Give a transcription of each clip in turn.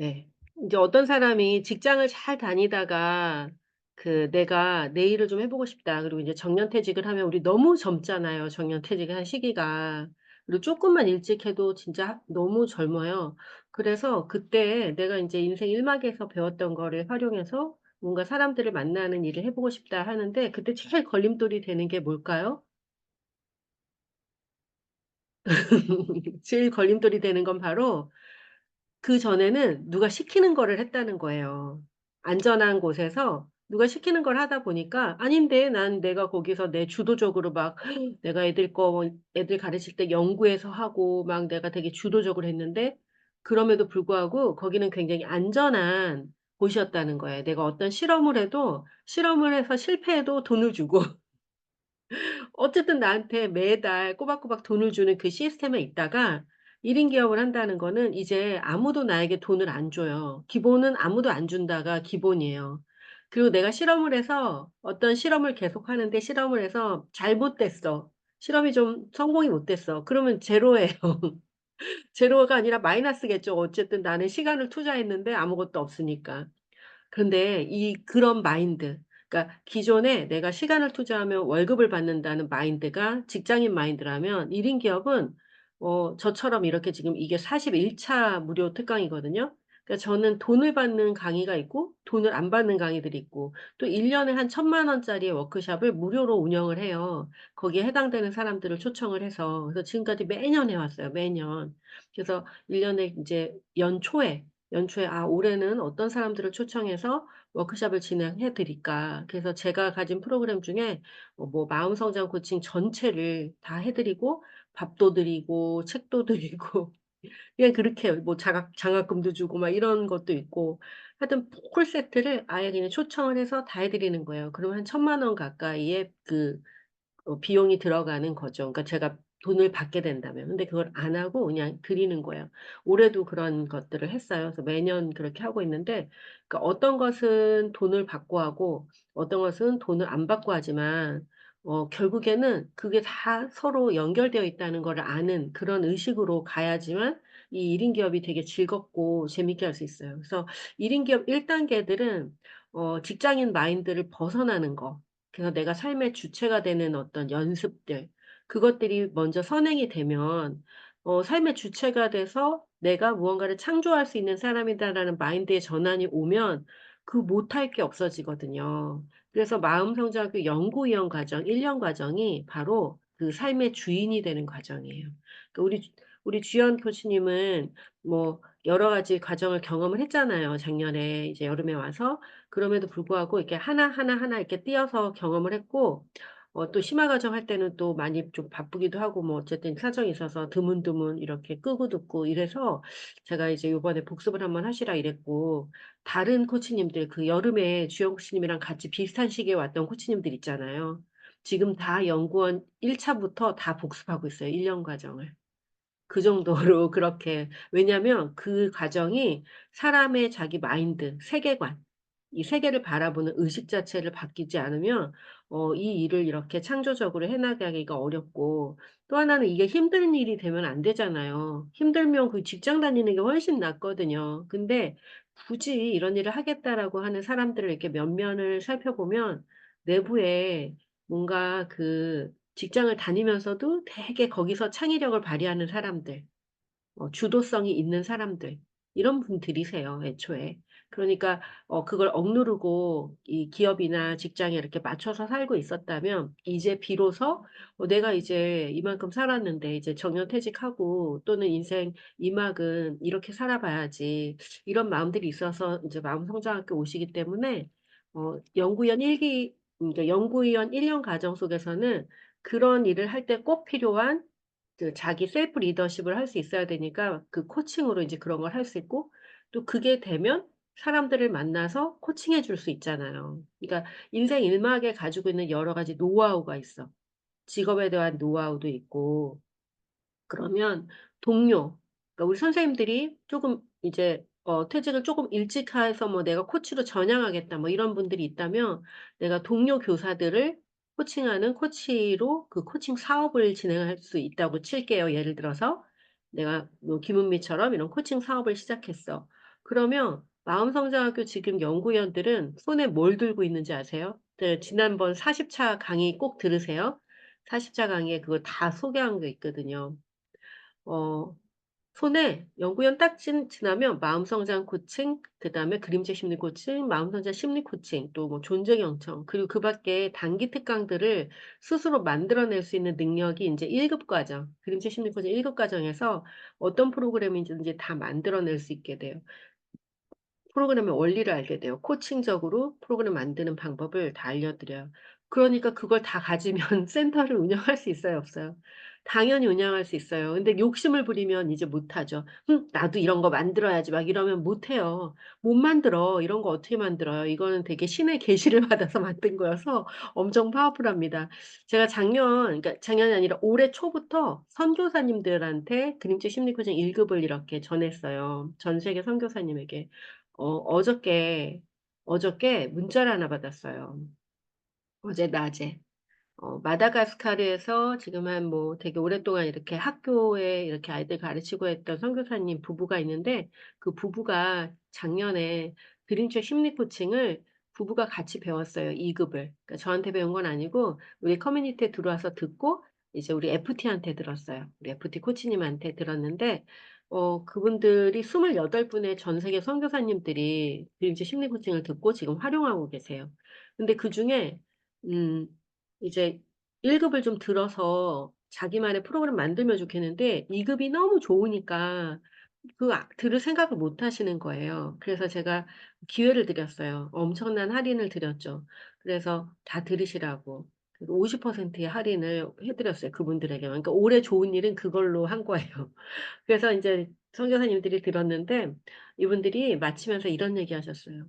네. 인제 어떤 사람이 직장을 잘 다니다가 "내가 내 일을 좀 해 보고 싶다." 그리고 이제 정년퇴직을 하면 우리 너무 젊잖아요, 정년퇴직을 한 시기가. 그리고 쪼끔만 일찍 해도 진짜 너무 젊어요. 그래서 그때 내가 인제 인생 1막에서 배웠던 거를 활용해서 뭔가 '사람들을 만나는 일을 해 보고 싶다.' 하는데 그때 제일 걸림돌이 되는 게 뭘까요? 제일 걸림돌이 되는 건 바로 그전에는 누가 시키는 거를 했다는 거예요. 안전한 곳에서 누가 시키는 걸 하다 보니까 아닌데 난 내가 거기서 내 주도적으로 막 내가 애들 가르칠 때 연구해서 하고 막 내가 되게 주도적으로 했는데 그럼에도 불구하고 거기는 굉장히 안전한 곳이었다는 거예요. 내가 어떤 실험을 해도 실험을 해서 실패해도 돈을 주고 어쨌든 나한테 매달 꼬박꼬박 돈을 주는 그 시스템에 있다가 1인 기업을 한다는 거는 이제 아무도 나에게 돈을 안 줘요. 기본은 아무도 안 준다가 기본이에요. 그리고 내가 실험을 해서 어떤 실험을 계속하는데 실험을 해서 잘못됐어. 실험이 좀 성공이 못 됐어. 그러면 제로예요. 제로가 아니라 마이너스겠죠. 어쨌든 나는 시간을 투자했는데 아무것도 없으니까. 그런데 그런 마인드, 그러니까 기존에 내가 시간을 투자하면 월급을 받는다는 마인드가 직장인 마인드라면 1인 기업은 저처럼 이렇게 지금 이게 41차 무료 특강이거든요. 그러니까 저는 돈을 받는 강의가 있고 돈을 안 받는 강의들이 있고 또 1 년에 한 1,000만 원짜리의 워크숍을 무료로 운영을 해요. 거기에 해당되는 사람들을 초청을 해서. 그래서 지금까지 매년 해 왔어요, 매년. 그래서 1 년에 인제 연초에 '아 올해는 어떤 사람들을 초청해서 워크숍을 진행해 드릴까.' 그래서 제가 가진 프로그램 중에 뭐 마음 성장 코칭 전체를 다 해 드리고 밥도 드리고 책도 드리고 그냥 그렇게 뭐 장학금도 주고 막 이런 것도 있고 하여튼 풀 세트를 아예 그냥 초청을 해서 다 해 드리는 거예요. 그러면 한 1,000만 원 가까이의 비용이 들어가는 거죠. 그러니까 제가 돈을 받게 된다면. 근데 그걸 안 하고 그냥 드리는 거예요. 올해도 그런 것들을 했어요. 그래서 매년 그렇게 하고 있는데 그러니까 어떤 것은 돈을 받고 하고 어떤 것은 돈을 안 받고 하지만 결국에는 그게 다 서로 연결되어 있다는 거를 아는 그런 의식으로 가야지만 이 1인 기업이 되게 즐겁고 재밌게 할 수 있어요. 그래서 1인 기업 1 단계들은 직장인 마인드를 벗어나는 거, 그래서 내가 삶의 주체가 되는 어떤 연습들, 그것들이 먼저 선행이 되면 삶의 주체가 돼서 '내가 무언가를 창조할 수 있는 사람이다.'라는 마인드의 전환이 오면 그 못할 게 없어지거든요. 그래서 마음성장학교 연구위원 과정 1년 과정이 바로 그 삶의 주인이 되는 과정이에요. 그러니까 우리 주연 코치님은 뭐 여러 가지 과정을 경험을 했잖아요, 작년에 이제 여름에 와서. 그럼에도 불구하고 이렇게 하나하나 이렇게 띄어서 경험을 했고 또 심화 과정 할 때는 또 많이 좀 바쁘기도 하고 뭐 어쨌든 사정이 있어서 드문드문 이렇게 끄고 듣고 이래서 제가 이제 요번에 복습을 한번 하시라 이랬고 다른 코치님들 그 여름에 주연 코치님이랑 같이 비슷한 시기에 왔던 코치님들 있잖아요. 지금 다 연구원 1 차부터 다 복습하고 있어요, 1년 과정을. 그 정도로 그렇게 왜냐하면 그 과정이 사람의 자기 마인드, 세계관, 이 세계를 바라보는 의식 자체를 바뀌지 않으면 이 일을 이렇게 창조적으로 해 나가기가 어렵고 또 하나는 이게 힘든 일이 되면 안 되잖아요. 힘들면 그 직장 다니는 게 훨씬 낫거든요. 근데 굳이 이런 일을 하겠다라고 하는 사람들을 이렇게 면면을 살펴보면 내부에 뭔가 직장을 다니면서도 되게 거기서 창의력을 발휘하는 사람들, 주도성이 있는 사람들 이런 분들이세요 애초에. 그러니까 그걸 억누르고 이 기업이나 직장에 이렇게 맞춰서 살고 있었다면 이제 비로소 '내가 이제 이만큼 살았는데 이제 정년퇴직하고 또는 인생 이막은 이렇게 살아봐야지.' 이런 마음들이 있어서 이제 마음성장학교 오시기 때문에 연구위원 1 기 그러니까 연구위원 1년 과정 속에서는 그런 일을 할 때 꼭 필요한 자기 셀프 리더십을 할 수 있어야 되니까 그 코칭으로 이제 그런 걸 할 수 있고 또 그게 되면 사람들을 만나서 코칭해 줄 수 있잖아요. 그러니까 인생 일막에 가지고 있는 여러 가지 노하우가 있어. 직업에 대한 노하우도 있고 그러면 동료, 그러니까 우리 선생님들이 쪼금 이제 퇴직을 쪼금 일찍 해서 뭐 '내가 코치로 전향하겠다.' 뭐 이런 분들이 있다면 내가 동료 교사들을 코칭하는 코치로 그 코칭 사업을 진행할 수 있다고 칠게요. 예를 들어서 내가 뭐 김은미처럼 이런 코칭 사업을 시작했어. 그러면 마음성장학교 지금 연구위원들은 손에 뭘 들고 있는지 아세요? 네, 지난번 40차 강의 꼭 들으세요. 40차 강의에 그거 다 소개한 게 있거든요. 어 손에 연구원 딱 지나면 마음성장 코칭, 그다음에 그림체 심리 코칭, 마음성장 심리 코칭, 또 뭐 존재 경청, 그리고 그 밖에 단기 특강들을 스스로 만들어낼 수 있는 능력이 인제 1급 과정, 그림체 심리 코칭 1급 과정에서 어떤 프로그램인지든지 다 만들어낼 수 있게 돼요. 프로그램의 원리를 알게 돼요. 코칭적으로 프로그램 만드는 방법을 다 알려드려요. 그러니까 그걸 다 가지면 센터를 운영할 수 있어요, 없어요? 당연히 운영할 수 있어요. 근데 욕심을 부리면 이제 못하죠. 나도 이런 거 만들어야지." 막 이러면 못해요. "못 만들어. 이런 거 어떻게 만들어요?" 이거는 되게 신의 계시를 받아서 만든 거여서 엄청 파워풀합니다. 제가 그러니까 작년이 아니라 올해 초부터 선교사님들한테 그림체 심리 코칭 1 급을 이렇게 전했어요, 전 세계 선교사님에게. 어저께 문자를 하나 받았어요. 어제 낮에. 마다가스카르에서 지금 한 뭐 되게 오랫동안 이렇게 학교에 이렇게 아이들 가르치고 했던 선교사님 부부가 있는데, 그 부부가 작년에 그림체 심리 코칭을 부부가 같이 배웠어요, 2 급을. 그러니까 저한테 배운 건 아니고 우리 커뮤니티에 들어와서 듣고 이제 우리 FT한테 들었어요. 우리 FT 코치님한테 들었는데, 그분들이 28 분의 전 세계 선교사님들이 그림체 심리 코칭을 듣고 지금 활용하고 계세요. 근데 그중에 음 이제 1 급을 좀 들어서 자기만의 프로그램 만들면 좋겠는데 2 급이 너무 좋으니까 들을 생각을 못 하시는 거예요. 그래서 제가 기회를 드렸어요. 엄청난 할인을 드렸죠. 그래서 다 들으시라고. 그 50%의 할인을 해 드렸어요, 그분들에게만. 그러니까 올해 좋은 일은 그걸로 한 거예요. 그래서 인제 선교사님들이 들었는데 이분들이 마치면서 이런 얘기하셨어요.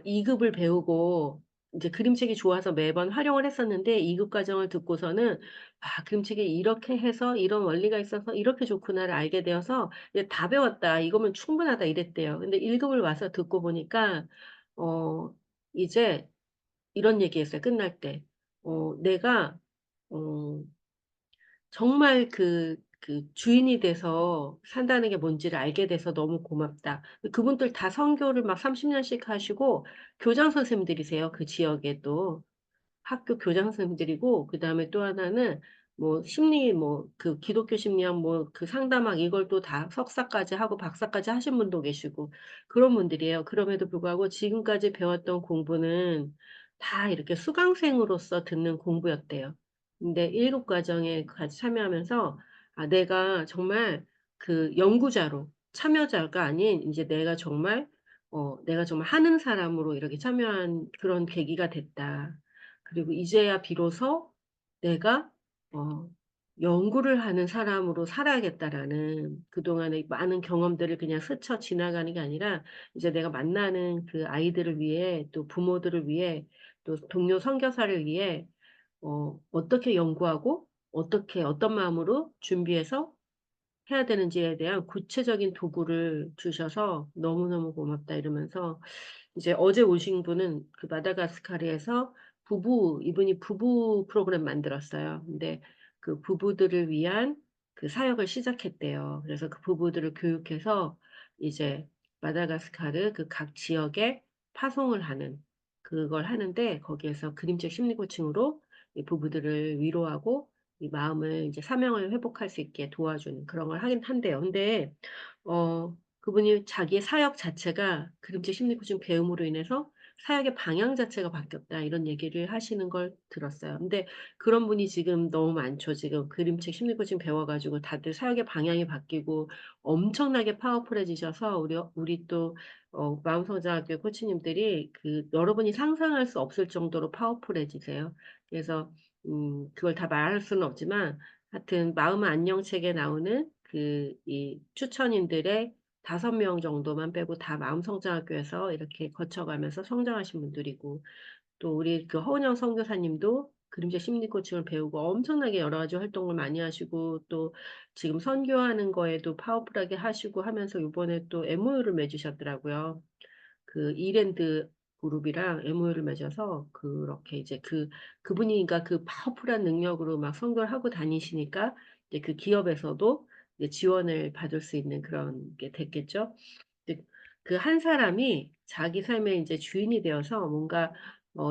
2 급을 배우고 인제 그림책이 좋아서 매번 활용을 했었는데 2급 과정을 듣고서는 '그림책이 이렇게 해서 이런 원리가 있어서 이렇게 좋구나.'를 알게 되어서 '이제 다 배웠다. 이거면 충분하다.' 이랬대요. 근데 1 급을 와서 듣고 보니까 어 이제 이런 얘기했어요, 끝날 때. "내가 어 정말 주인이 돼서 산다는 게 뭔지를 알게 돼서 너무 고맙다." 그분들 다 선교를 막 30 년씩 하시고 교장 선생님들이세요, 그 지역에도. 학교 교장 선생님들이고, 그다음에 또 하나는 뭐 심리 기독교 심리학 상담학 이걸 또 다 석사까지 하고 박사까지 하신 분도 계시고 그런 분들이에요. 그럼에도 불구하고 지금까지 배웠던 공부는 다 이렇게 수강생으로서 듣는 공부였대요. 근데 1급 과정에 같이 참여하면서 내가 정말 연구자로 참여자가 아닌 인제 내가 정말 하는 사람으로 이렇게 참여한 그런 계기가 됐다. 그리고 이제야 비로소 '내가 어 연구를 하는 사람으로 살아야겠다.'라는 그동안의 많은 경험들을 그냥 스쳐 지나가는 게 아니라 이제 내가 만나는 그 아이들을 위해, 또 부모들을 위해, 또 동료 선교사를 위해 어떻게 연구하고 어떻게 어떤 마음으로 준비해서 해야 되는지에 대한 구체적인 도구를 주셔서 "너무너무 고맙다." 이러면서, 이제 어제 오신 분은 마다가스카르에서 이분이 부부 프로그램 만들었어요. 근데 그 부부들을 위한 사역을 시작했대요. 그래서 그 부부들을 교육해서 이제 마다가스카르 각 지역에 파송을 하는, 그걸 하는데, 거기에서 그림책 심리 코칭으로 이 부부들을 위로하고 이 마음을 이제 사명을 회복할 수 있게 도와주는 그런 걸 하긴 한대요. 근데 그분이 자기의 사역 자체가 그림체 심리 코칭 배움으로 인해서 사역의 방향 자체가 바뀌었다, 이런 얘기를 하시는 걸 들었어요. 근데 그런 분이 지금 너무 많죠. 지금 그림책 심리 코칭 배워 가지고 다들 사역의 방향이 바뀌고 엄청나게 파워풀해지셔서 우리 또 마음성장학교 코치님들이 여러분이 상상할 수 없을 정도로 파워풀해지세요. 그래서 그걸 다 말할 수는 없지만 하여튼 마음은 안녕책에 나오는 이 추천인들의 5명 정도만 빼고 다 마음성장학교에서 이렇게 거쳐가면서 성장하신 분들이고, 또 우리 허은영 선교사님도 그림자 심리 코칭을 배우고 엄청나게 여러 가지 활동을 많이 하시고, 또 지금 선교하는 거에도 파워풀하게 하시고 하면서 요번에 또 MOU를 맺으셨더라고요. 이랜드 그룹이랑 MOU를 맺어서 그렇게 이제 그분이 그러니까 파워풀한 능력으로 막 선교를 하고 다니시니까 이제 그 기업에서도 이제 지원을 받을 수 있는 그런 게 됐겠죠. 네. 그 한 사람이 자기 삶의 인제 주인이 되어서 뭔가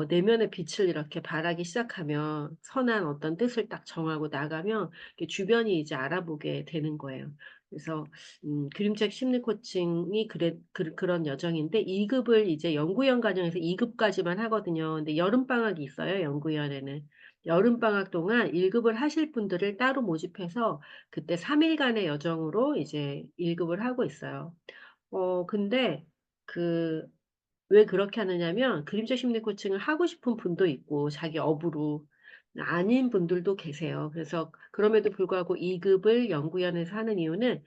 내면의 빛을 이렇게 발하기 시작하면 선한 어떤 뜻을 딱 정하고 나가면 이게 주변이 이제 알아보게 되는 거예요. 그래서 그림책 심리 코칭이 그런 여정인데 2 급을 이제 연구위원 과정에서 2 급까지만 하거든요. 근데 여름방학이 있어요, 연구위원회는. 여름방학 동안 1 급을 하실 분들을 따로 모집해서 그때 3 일간의 여정으로 이제 1 급을 하고 있어요. 근데 그 왜 그렇게 하느냐면 그림자 심리 코칭을 하고 싶은 분도 있고 자기 업으로 아닌 분들도 계세요. 그래서 그럼에도 불구하고 2 급을 연구위원회에서 하는 이유는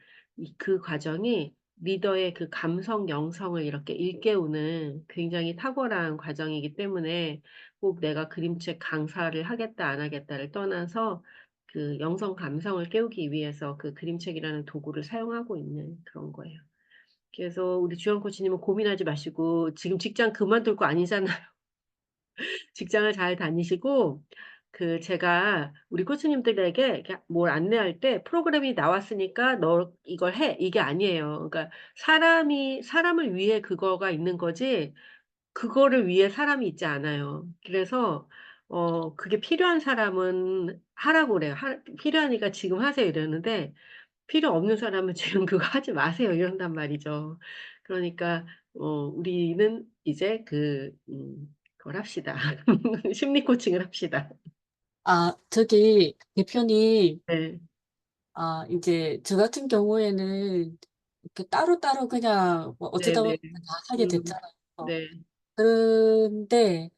그 과정이 리더의 그 감성 영성을 이렇게 일깨우는 굉장히 탁월한 과정이기 때문에 꼭 내가 그림책 강사를 하겠다 안 하겠다를 떠나서 그 영성 감성을 깨우기 위해서 그 그림책이라는 도구를 사용하고 있는 그런 거예요. 그래서 우리 주연 코치님은 고민하지 마시고 지금 직장 그만둘 거 아니잖아요. 직장을 잘 다니시고 제가 우리 코치님들에게 이렇게 뭘 안내할 때 "프로그램이 나왔으니까 너 이걸 해." 이게 아니에요. 그러니까 사람을 위해 그거가 있는 거지 그거를 위해 사람이 있지 않아요. 그래서 그게 필요한 사람은 하라고 그래요. "필요하니까 지금 하세요." 이러는데 필요 없는 사람은 "지금 그거 하지 마세요." 이런단 말이죠. 그러니까 우리는 이제 그걸 합시다. 심리 코칭을 합시다. 아 저기 대표님, 네. 인제 저 같은 경우에는 이렇게 따로따로 그냥 뭐 어쩌다 네네. 보니까 다 하게 음. 됐잖아요. 네. 그런데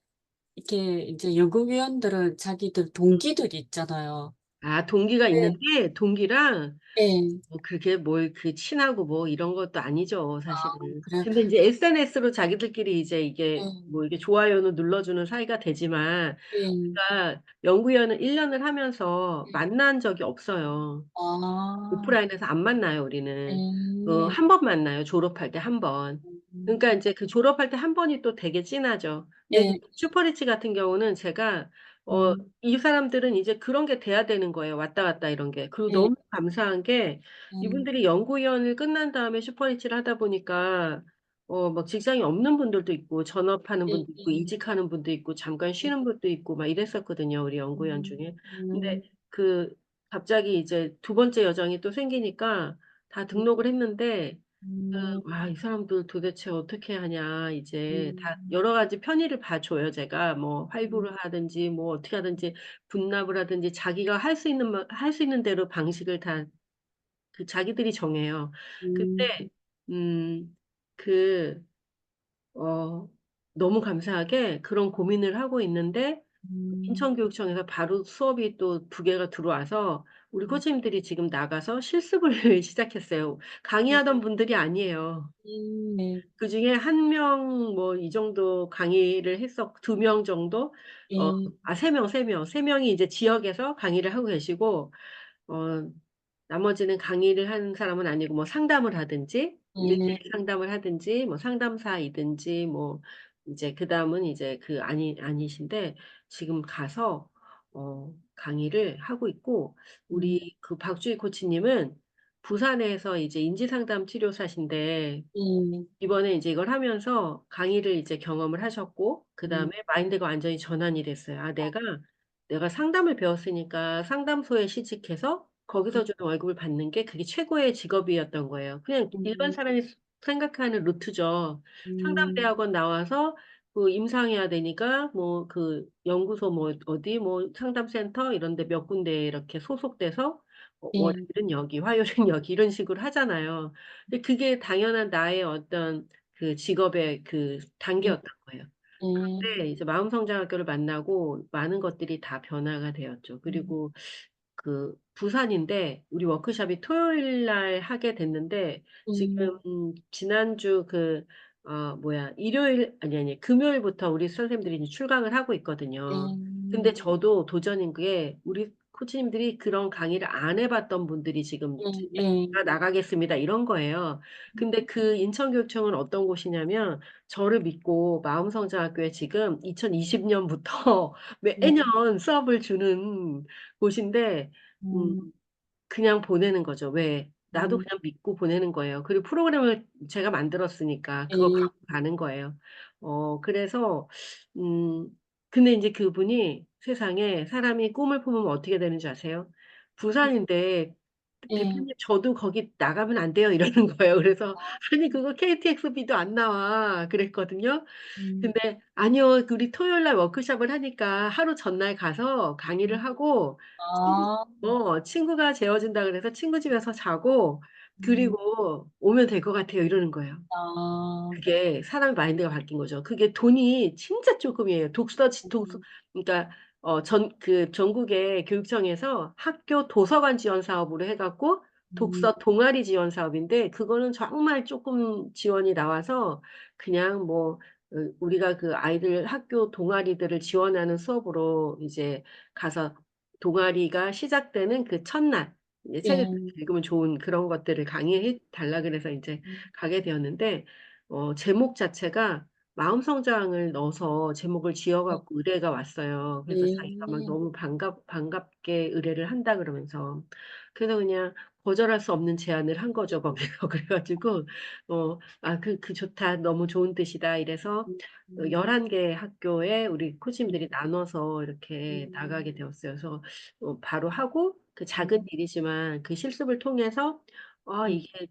이렇게 인제 연구위원들은 자기들 동기들이 있잖아요. 아 동기가 네. 있는데 동기랑 예. 그게 뭘 친하고 뭐 이런 것도 아니죠 아 사실은. 그래요? 근데 인제 SNS로 자기들끼리 이제 이게 예. 뭐 이게 좋아요는 눌러주는 사이가 되지만 예. 우리가 연구위원을 1 년을 하면서 예. 만난 적이 없어요. 아. 오프라인에서 안 만나요 우리는. 예. 한 번 만나요 졸업할 때 한 번. 그러니까 음. 인제 그 졸업할 때 한 번이 또 되게 진하죠. 근데 예. 슈퍼리치 같은 경우는 제가 음. 이 사람들은 이제 그런 게 돼야 되는 거예요 왔다 갔다 이런 게. 그리고 예. 너무 감사한 게 예. 이분들이 연구위원을 끝난 다음에 슈퍼리치를 하다 보니까 막 직장이 없는 분들도 있고 전업하는 분도 있고 예예. 이직하는 분도 있고 잠깐 예. 쉬는 분도 있고 막 이랬었거든요 우리 연구위원 중에. 근데 음. 그 갑자기 이제 두 번째 여정이 또 생기니까 다 음. 등록을 했는데 음. '아 이 사람들 도대체 어떻게 하냐.' 이제 다 음. 여러 가지 편의를 봐 줘요 제가. 뭐 음. 활부를 하든지 뭐 어떻게 하든지 분납을 하든지 자기가 할 수 있는 대로 방식을 다 자기들이 정해요. 음. 근데 음 그 어 너무 감사하게 그런 고민을 하고 있는데 음. 인천교육청에서 바로 수업이 또 2 개가 들어와서 우리 음. 코치님들이 지금 나가서 실습을 시작했어요. 강의하던 분들이 아니에요. 네. 그중에 1명 뭐 이 정도 강의를 2명 정도 어 예. 3 명, 3 명, 3 명이 이제 지역에서 강의를 하고 계시고 어 나머지는 강의를 하는 사람은 아니고 뭐 상담을 하든지 1:1 예. 상담을 하든지 뭐 상담사이든지 뭐 이제 그다음은 이제 아니신데 지금 가서 강의를 하고 있고 음. 우리 박주희 코치님은 부산에서 이제 인지상담 치료사신데 예. 이번에 이제 이걸 하면서 강의를 이제 경험을 하셨고 음. 그다음에 마인드가 완전히 전환이 됐어요. '아 내가 상담을 배웠으니까 상담소에 취직해서 거기서 주는 월급을 받는 게 그게 최고의 직업이었던 거예요.' 그냥 일반 음. 사람이 생각하는 루트죠. 음. 상담대학원 나와서 임상해야 되니까 뭐 연구소 뭐 어디 뭐 상담센터 이런 데 몇 군데에 이렇게 소속돼서 예. 월요일은 여기, 화요일은 여기 이런 식으로 하잖아요. 근데 그게 당연한 나의 어떤 직업의 예. 단계였던 거예요. 예. 근데 이제 마음성장학교를 만나고 많은 것들이 다 변화가 되었죠. 음. 그리고 부산인데 우리 워크숍이 토요일 날 하게 됐는데 지금 음. 지난주 일요일 아니 금요일부터 우리 선생님들이 이제 출강을 하고 있거든요. 근데 예. 저도 도전인 게 우리 코치님들이 그런 강의를 안 해 봤던 분들이 지금 예. 예. "제가 나가겠습니다." 이런 거예요. 근데 인천교육청은 어떤 곳이냐면 저를 믿고 마음성장학교에 지금 2020 년부터 매년 음. 수업을 주는 곳인데 음 음. 그냥 보내는 거죠. 왜? 나도 그냥 믿고 보내는 거예요. 그리고 프로그램을 제가 만들었으니까 그거 예. 갖고 가는 거예요. 그래서 음 근데 인제 그분이 세상에 사람이 꿈을 품으면 어떻게 되는 줄 아세요? 부산인데 예. "대표님 저도 거기 나가면 안 돼요?" 이러는 거예요. 그래서 "아니 그거 KTX비도 안 나와." 그랬거든요. 음. 근데 "아니요. 우리 토요일 날 워크숍을 하니까 하루 전날 가서 강의를 음. 하고 아. 친구가 재워 준다 그래서 친구 집에서 자고 음. 그리고 오면 될 것 같아요." 이러는 거예요. 아. 그게 사람의 마인드가 바뀐 거죠. 그게 돈이 진짜 쪼끔이에요. 독서 음. 그러니까 전국의 교육청에서 학교 도서관 지원 사업으로 해 갖고 음. 독서 동아리 지원 사업인데 그거는 정말 쪼끔 지원이 나와서 그냥 뭐 우리가 그 아이들 학교 동아리들을 지원하는 수업으로 이제 가서 동아리가 시작되는 그 첫날 이제 책을 예. 읽으면 좋은 그런 것들을 강의해 달라 그래서 인제 음. 가게 되었는데 제목 자체가 마음 성장을 넣어서 제목을 지어 어. 갖고 의뢰가 왔어요. 그래서 자기가 막 예. 너무 반갑게 의뢰를 한다 그러면서. 그래서 그냥 거절할 수 없는 제안을 한 거죠 거기서. 그래 가지고 "그 좋다. 너무 좋은 뜻이다." 이래서 음. 11 개의 학교에 우리 음. 코치님들이 나눠서 이렇게 나가게 음. 되었어요. 그래서 바로 하고 그 작은 음. 일이지만 그 실습을 통해서 음. 이게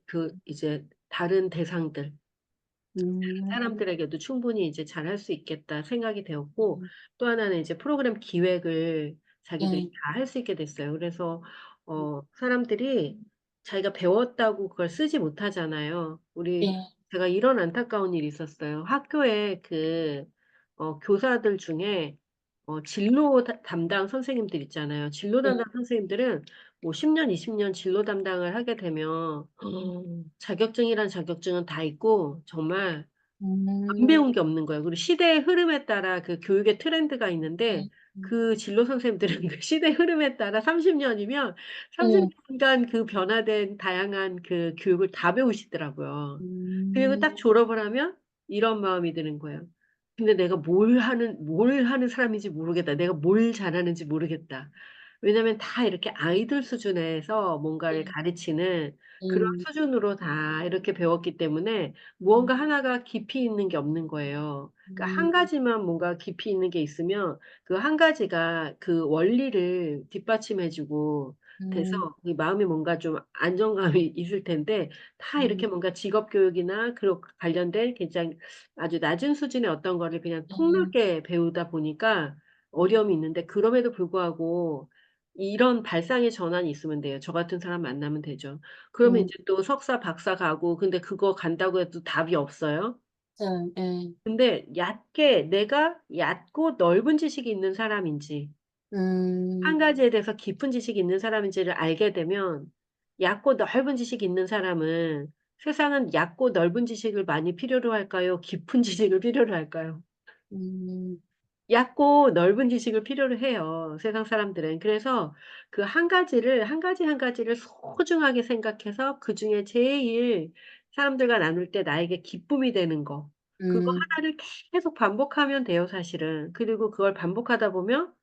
이제 다른 대상들 음. 사람들에게도 충분히 이제 '잘할 수 있겠다.' 생각이 되었고 음. 또 하나는 이제 프로그램 기획을 자기들이 예. 다 할 수 있게 됐어요. 그래서 음. 사람들이 자기가 배웠다고 그걸 쓰지 못하잖아요. 예. 제가 이런 안타까운 일이 있었어요. 학교에 교사들 중에 진로 담당 선생님들 있잖아요. 진로 예. 담당 선생님들은 뭐 10 년, 20년 진로 담당을 하게 되면 자격증이란 자격증은 다 있고 정말 안 음. 배운 게 없는 거예요. 그리고 시대의 흐름에 따라 그 교육의 트렌드가 있는데 예. 음. 그 진로 선생님들은 그 시대의 흐름에 따라 30 년이면 30 예. 년간 그 변화된 다양한 그 교육을 다 배우시더라고요. 그리고 딱 음. 졸업을 하면 이런 마음이 드는 거예요. '근데 내가 뭘 하는 사람인지 모르겠다. 내가 뭘 잘하는지 모르겠다.' 왜냐하면 다 이렇게 아이들 수준에서 뭔가를 예. 가르치는 그런 음. 수준으로 다 이렇게 배웠기 때문에 음. 무언가 하나가 깊이 있는 게 없는 거예요. 그러니까 한 음. 가지만 뭔가 깊이 있는 게 있으면 그 한 가지가 그 원리를 뒷받침해 주고 돼서 음. 이 마음이 뭔가 좀 안정감이 있을 텐데 다 음. 이렇게 뭔가 직업 교육이나 관련된 굉장히 아주 낮은 수준의 어떤 거를 그냥 예. 통나게 배우다 보니까 어려움이 있는데 그럼에도 불구하고 이런 발상의 전환이 있으면 돼요. 저 같은 사람 만나면 되죠. 그러면 음. 이제 또 석사, 박사 가고 근데 그거 간다고 해도 답이 없어요. 맞아요. 예. 근데 내가 얕고 넓은 지식이 있는 사람인지 한 음. 가지에 대해서 깊은 지식이 있는 사람인지를 알게 되면 얕고 넓은 지식이 있는 사람은 세상은 얕고 넓은 지식을 많이 필요로 할까요? 깊은 지식을 필요로 할까요? 음. 얕고 넓은 지식을 필요로 해요, 세상 사람들은. 그래서 그 한 가지를 소중하게 생각해서 그중에 제일 사람들과 나눌 때 나에게 기쁨이 되는 거 그거 음. 하나를 계속 반복하면 돼요, 사실은. 그리고 그걸 반복하다 보면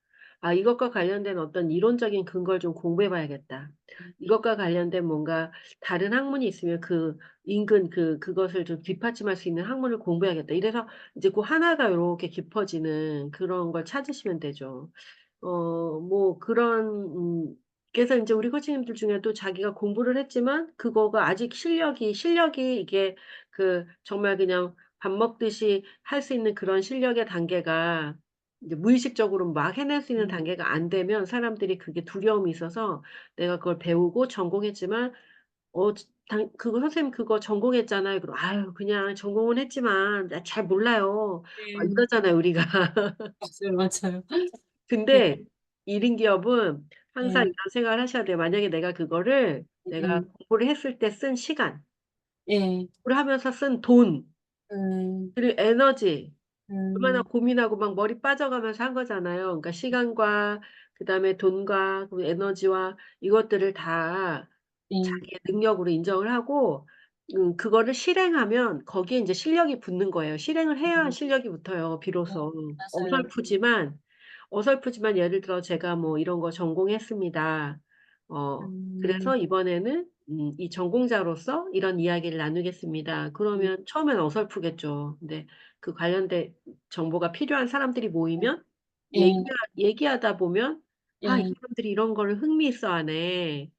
'아 이것과 관련된 어떤 이론적인 근거를 좀 공부해 봐야겠다. 이것과 관련된 뭔가 다른 학문이 있으면 그 인근 그것을 좀 뒷받침할 수 있는 학문을 공부해야겠다.' 이래서 이제 고 하나가 요렇게 깊어지는 그런 걸 찾으시면 되죠. 뭐 그런 그래서 인제 우리 코치님들 중에도 자기가 공부를 했지만 그거가 아직 실력이 이게 정말 그냥 밥 먹듯이 할 수 있는 그런 실력의 단계가 이제 무의식적으로 막 해낼 수 있는 음. 단계가 안 되면 사람들이 그게 두려움이 있어서 내가 그걸 배우고 전공했지만 어 지 당 "그거 선생님 그거 전공했잖아요." 그러면 "아유 그냥 전공은 했지만 나 잘 몰라요." 네. 이러잖아요 우리가. 맞아요, 맞아요. 예. 근데 1인 기업은 항상 예. 이런 생각을 하셔야 돼요. 만약에 내가 예. 공부를 했을 때 쓴 시간, 예. 공부를 하면서 쓴 돈, 음. 그리고 에너지 얼마나 음. 고민하고 막 머리 빠져가면서 한 거잖아요. 그러니까 시간과 그다음에 돈과 그 에너지와 이것들을 다 예. 자기의 능력으로 인정을 하고 그거를 실행하면 거기에 인제 실력이 붙는 거예요. 실행을 해야 음. 실력이 붙어요 비로소. 맞아요. 어설프지만 예를 들어 제가 뭐 이런 거 전공했습니다. 어 음, 그래서 이번에는 이 전공자로서 이런 이야기를 나누겠습니다. 음, 그러면 처음에는 어설프겠죠. 근데 그 관련된 정보가 필요한 사람들이 모이면 예, 얘기하다 보면 '아 이 예, 사람들이 이런 거를 흥미있어 하네.'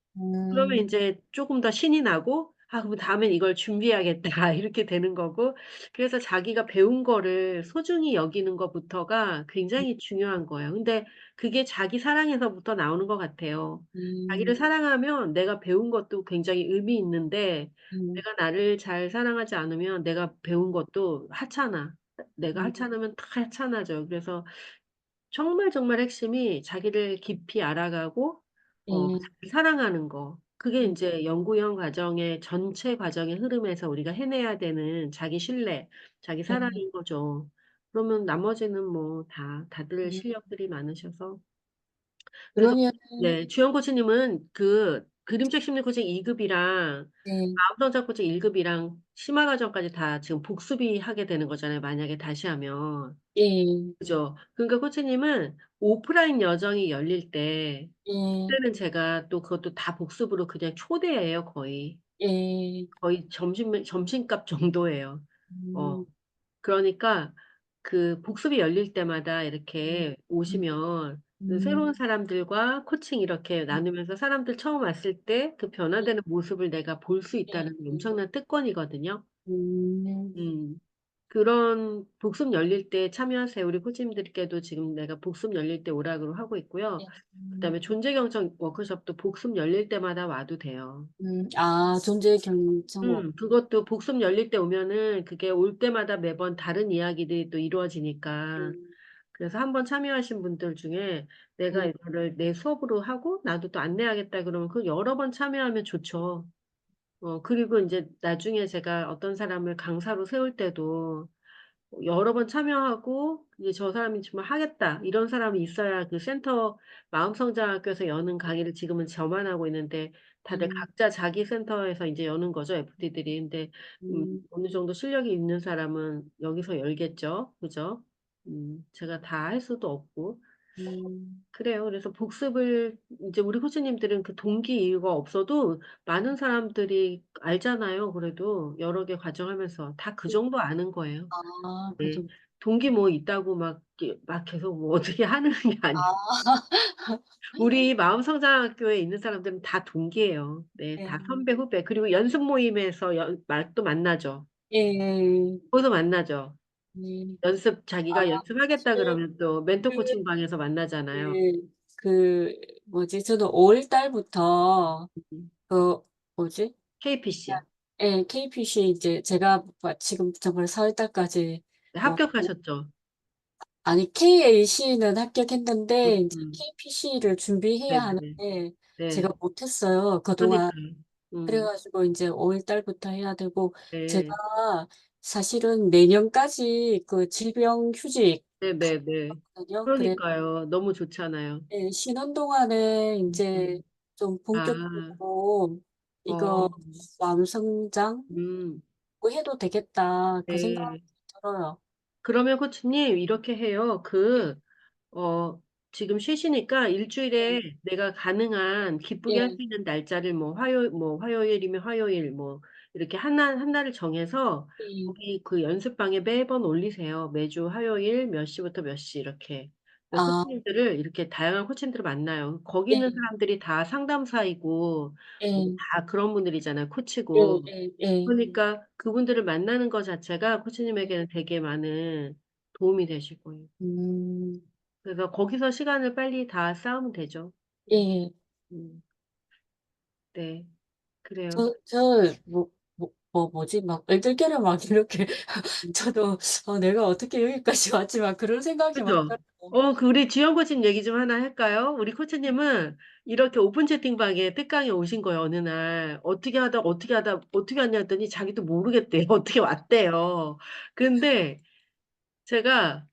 그러면 음, 인제 쪼금 더 신이 나고 '아 그럼 다음엔 이걸 준비해야겠다.' 이렇게 되는 거고 그래서 자기가 배운 거를 소중히 여기는 것부터가 굉장히 중요한 거예요. 근데 그게 자기 사랑에서부터 나오는 것 같아요. 자기를 음, 사랑하면 내가 배운 것도 굉장히 의미 있는데 음, 내가 나를 잘 사랑하지 않으면 내가 배운 것도 하찮아. 내가 음, 하찮으면 다 하찮아져요. 그래서 정말 정말 핵심이 자기를 깊이 알아가고 예, 자기를 사랑하는 거. 그게 음, 인제 연구형 과정의 전체 과정의 흐름에서 우리가 해내야 되는 자기 신뢰, 자기 예, 사랑인 거죠. 그러면 나머지는 뭐 다들 음. 실력들이 많으셔서 그래서 그러면, 네 주연 코치님은 그 그림책 심리 코칭 2 급이랑 예, 마음성장 코칭 1 급이랑 심화 과정까지 다 지금 복습이 하게 되는 거잖아요, 만약에 다시 하면. 예, 그죠. 그러니까 코치님은 오프라인 여정이 열릴 때 예, 그때는 제가 또 그것도 다 복습으로 그냥 초대예요 거의. 예, 거의 점심값 정도예요. 어 음, 그러니까 그 복습이 열릴 때마다 음, 이렇게 음, 오시면 그 새로운 음, 사람들과 코칭 이렇게 음, 나누면서 사람들 처음 왔을 때 그 변화되는 모습을 내가 볼 수 예, 있다는 예, 엄청난 특권이거든요. 음, 음. 그런 복습 열릴 때 참여하세요. 우리 코치님들께도 지금 내가 복습 열릴 때 오라고 하고 있고요. 예, 그다음에 존재 경청 워크숍도 복습 열릴 때마다 와도 돼요. 아, 존재 경청업, 그것도 복습 열릴 때 오면은 그게 올 때마다 매번 다른 이야기들이 또 이루어지니까. 음, 그래서 한번 참여하신 분들 중에 '내가 음, 이거를 내 수업으로 하고 나도 또 안내하겠다.' 그러면 그 여러 번 참여하면 좋죠. 그리고 인제 나중에 제가 어떤 사람을 강사로 세울 때도 여러 번 참여하고 이제 '저 사람이 정말 하겠다.' 이런 사람이 있어야 그 센터 마음성장학교에서 여는 강의를 지금은 저만 하고 있는데 다들 음, 각자 자기 센터에서 인제 여는 거죠, FT들이. 근데 음, 어느 정도 실력이 있는 사람은 여기서 열겠죠. 그죠? 제가 다 할 수도 없고. 음, 그래요. 그래서 복습을 인제 우리 코치님들은 그 동기이유가 없어도 많은 사람들이 알잖아요 그래도 여러 개 과정하면서. 다 그 정도 아는 거예요. 아, 그 네. 정, 동기 뭐 있다고 막 이렇게 막 계속 뭐 어떻게 하는 게 아니고 아, 우리 마음성장학교에 있는 사람들은 다 동기예요. 네. 예, 다 선배, 후배. 그리고 연습 모임에서 또 만나죠. 예, 거기서 만나죠. 예. 아, 자기가 연습하겠다 그, 그러면 또 멘토 그, 코칭 방에서 만나잖아요. 그, 그, 뭐지, 저도 5월 달부터, 음. 그, 뭐지, KPC. 예, KPC 이제 제가 지금 저번에 4월 달까지 네 뭐, 합격하셨죠? 아니, KAC는 합격했는데, 이제 음음. KPC를 준비해야 네네. 하는데, 제가 네. 못했어요, 그동안. 그러니까요. 음. 그래가지고 이제 5월 달부터 해야 되고, 제가 네. 사실은 내년까지 그 질병휴직 네네네. 갔거든요. 그래, 그러니까요. 너무 좋잖아요. 예, 쉬는 동안에 이제 음. 좀 아. 본격적으로 이거 어. 마음성장 음. 뭐 해도 되겠다, 그 생각이 네. 들어요. 그러면 코치님 이렇게 해요. 어 지금 쉬시니까 일 예, 주일에 내가 가능한 기쁘게 할 예, 수 있는 날짜를 뭐 화요일이면 화요일 뭐 이렇게 한 날을 정해서 예. 거기 그 연습방에 매번 올리세요. 매주 화요일 몇 시부터 몇 시 이렇게. 그 아, 코치님들을 이렇게 다양한 코치님들을 만나요. 거기 있는 예, 사람들이 다 상담사이고 뭐 예, 다 그런 분들이잖아요, 예, 코치고. 예, 예. 그러니까 그분들을 만나는 거 자체가 코치님에게는 되게 많은 도움이 되실 거예요. 음, 그래서 거기서 시간을 빨리 다 싸우면 되죠. 예. 음 네. 그래요. 뭐지, 막, 얼떨결에 막 이렇게, 음 저도, 내가 어떻게 여기까지 왔지, 막 그런 생각이 막 그죠? 들어요. 우리 지연 코치님 얘기 좀 하나 할까요? 우리 코치님은 이렇게 오픈 채팅방에 특강에 오신 거예요, 어느 날. 어떻게 왔냐 했더니 자기도 모르겠대요. 어떻게 왔대요. 근데 제가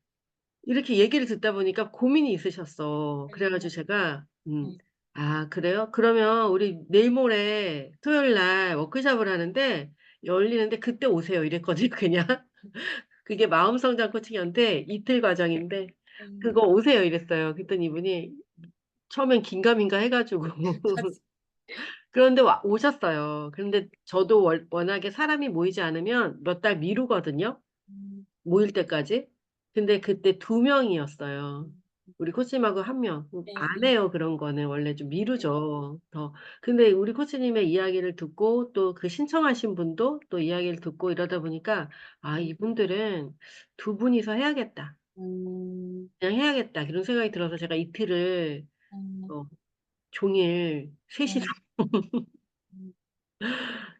이렇게 얘기를 듣다 보니까 고민이 있으셨어. 그래 가지고 제가 예, "아 그래요? 그러면 우리 내일 모레 토요일 날 워크숍을 하는데 열리는데 그때 오세요." 이랬거든요 그냥. 그게 마음성장 코칭이었는데 이틀 과정인데 예. "그거 오세요." 이랬어요. 그랬더니 이분이 처음엔 긴가민가 해 가지고 그런데 오셨어요. 그런데 저도 워낙에 사람이 모이지 않으면 몇 달 미루거든요. 음. 모일 때까지. 근데 그때 두 명이었어요. 우리 코치님하고 한 명. 네. 안 해요, 그런 거는. 원래 좀 네. 미루죠. 더. 근데 우리 코치님의 이야기를 듣고 또 그 신청하신 분도 또 이야기를 듣고 이러다 보니까 아, 이분들은 두 분이서 해야겠다. 음. 그냥 해야겠다. 그런 생각이 들어서 제가 이틀을 음. 어, 종일 셋이서 네. 음.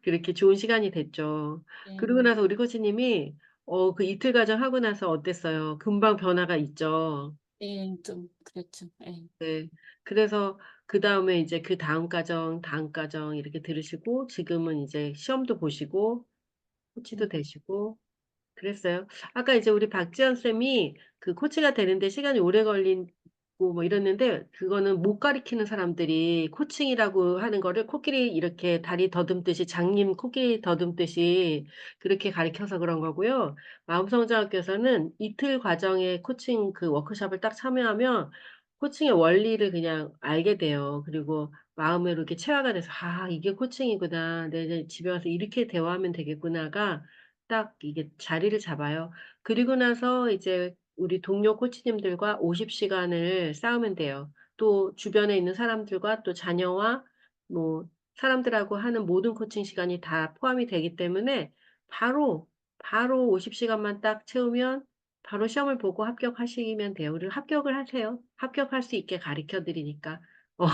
그렇게 좋은 시간이 됐죠. 그러고 네. 나서 우리 코치님이 그 이틀 과정 하고 나서 어땠어요? 금방 변화가 있죠. 네. 좀 그랬죠. 예. 네. 그래서 그다음에 이제 그다음 과정, 다음 과정 이렇게 들으시고 지금은 이제 시험도 보시고 코치도 음. 되시고 그랬어요. 아까 이제 우리 박지연 쌤이 그 코치가 되는데 시간이 오래 걸리고 뭐 이랬는데 그거는 못 가리키는 사람들이 코칭이라고 하는 거를 코끼리 이렇게 다리 더듬듯이 장님 코끼리 더듬듯이 그렇게 가리켜서 그런 거고요. 마음성장학교에서는 이틀 과정의 코칭 그 워크숍을 딱 참여하면 코칭의 원리를 그냥 알게 돼요. 그리고 마음으로 이렇게 체화가 돼서 아, 이게 코칭이구나. 내 이제 집에 와서 이렇게 대화하면 되겠구나가 딱 이게 자리를 잡아요. 그리고 나서 이제 우리 동료 코치님들과 50시간을 싸우면 돼요. 또 주변에 있는 사람들과 또 자녀와 뭐 사람들하고 하는 모든 코칭 시간이 다 포함이 되기 때문에 바로, 바로 50시간만 딱 채우면 바로 시험을 보고 합격하시면 돼요. 그리고 합격을 하세요. 합격할 수 있게 가르쳐 드리니까. 어,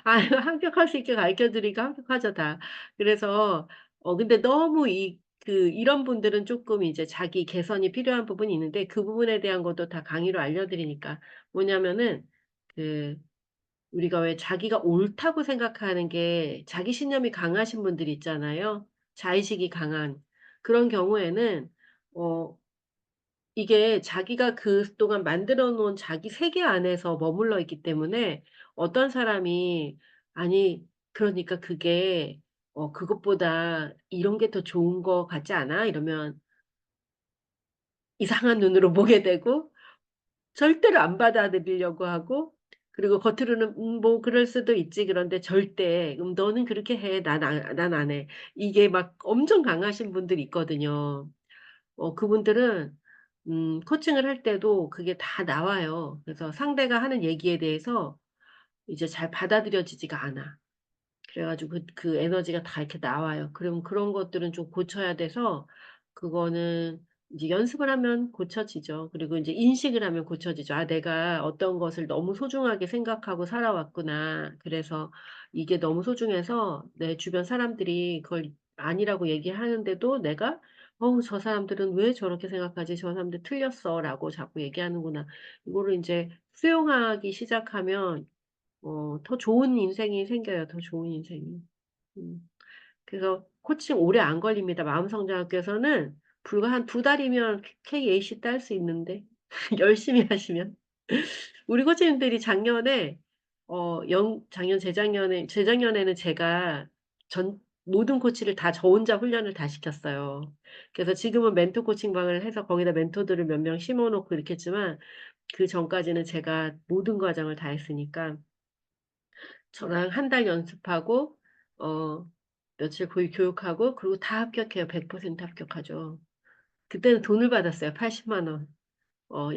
아, 합격할 수 있게 가르쳐 드리니까 합격하죠, 다. 그래서, 근데 너무 이런 분들은 조금 이제 자기 개선이 필요한 부분이 있는데 그 부분에 대한 것도 다 강의로 알려드리니까 뭐냐면은 그 우리가 왜 자기가 옳다고 생각하는 게 자기 신념이 강하신 분들 있잖아요. 자의식이 강한 그런 경우에는 어 이게 자기가 그동안 만들어 놓은 자기 세계 안에서 머물러 있기 때문에 어떤 사람이 아니 그러니까 그게 그것보다 이런 게 더 좋은 거 같지 않아? 이러면 이상한 눈으로 보게 되고 절대로 안 받아들이려고 하고 그리고 겉으로는 뭐 그럴 수도 있지. 그런데 절대 너는 그렇게 해. 난 안 해." 이게 막 엄청 강하신 분들이 있거든요. 그분들은 코칭을 할 때도 그게 다 나와요. 그래서 상대가 하는 얘기에 대해서 이제 잘 받아들여지지가 않아. 그래 가지고 그 에너지가 다 이렇게 나와요. 그럼 그런 것들은 좀 고쳐야 돼서 그거는 이제 연습을 하면 고쳐지죠. 그리고 인제 인식을 하면 고쳐지죠. '아 내가 어떤 것을 너무 소중하게 생각하고 살아왔구나. 그래서 이게 너무 소중해서 내 주변 사람들이 그걸 아니라고 얘기하는데도 내가 '어우 저 사람들은 왜 저렇게 생각하지? 저 사람들 틀렸어.'라고 자꾸 얘기하는구나.' 이거를 인제 수용하기 시작하면 더 좋은 인생이 생겨요, 더 좋은 인생이. 음. 그래서 코칭 오래 안 걸립니다. 마음성장학교에서는 불과 한 두 달이면 KAC 딸 수 있는데 열심히 하시면. 우리 코치님들이 작년에 재작년에는 제가 모든 코치를 다 저 혼자 훈련을 다 시켰어요. 그래서 지금은 멘토 코칭방을 해서 거기다 멘토들을 몇 명 심어 놓고 이렇게 했지만 그전까지는 제가 모든 과정을 다 했으니까 저랑 한 달 연습하고 어 며칠 거의 교육하고 그리고 다 합격해요. 100% 합격하죠. 그때는 돈을 받았어요. 80만 원.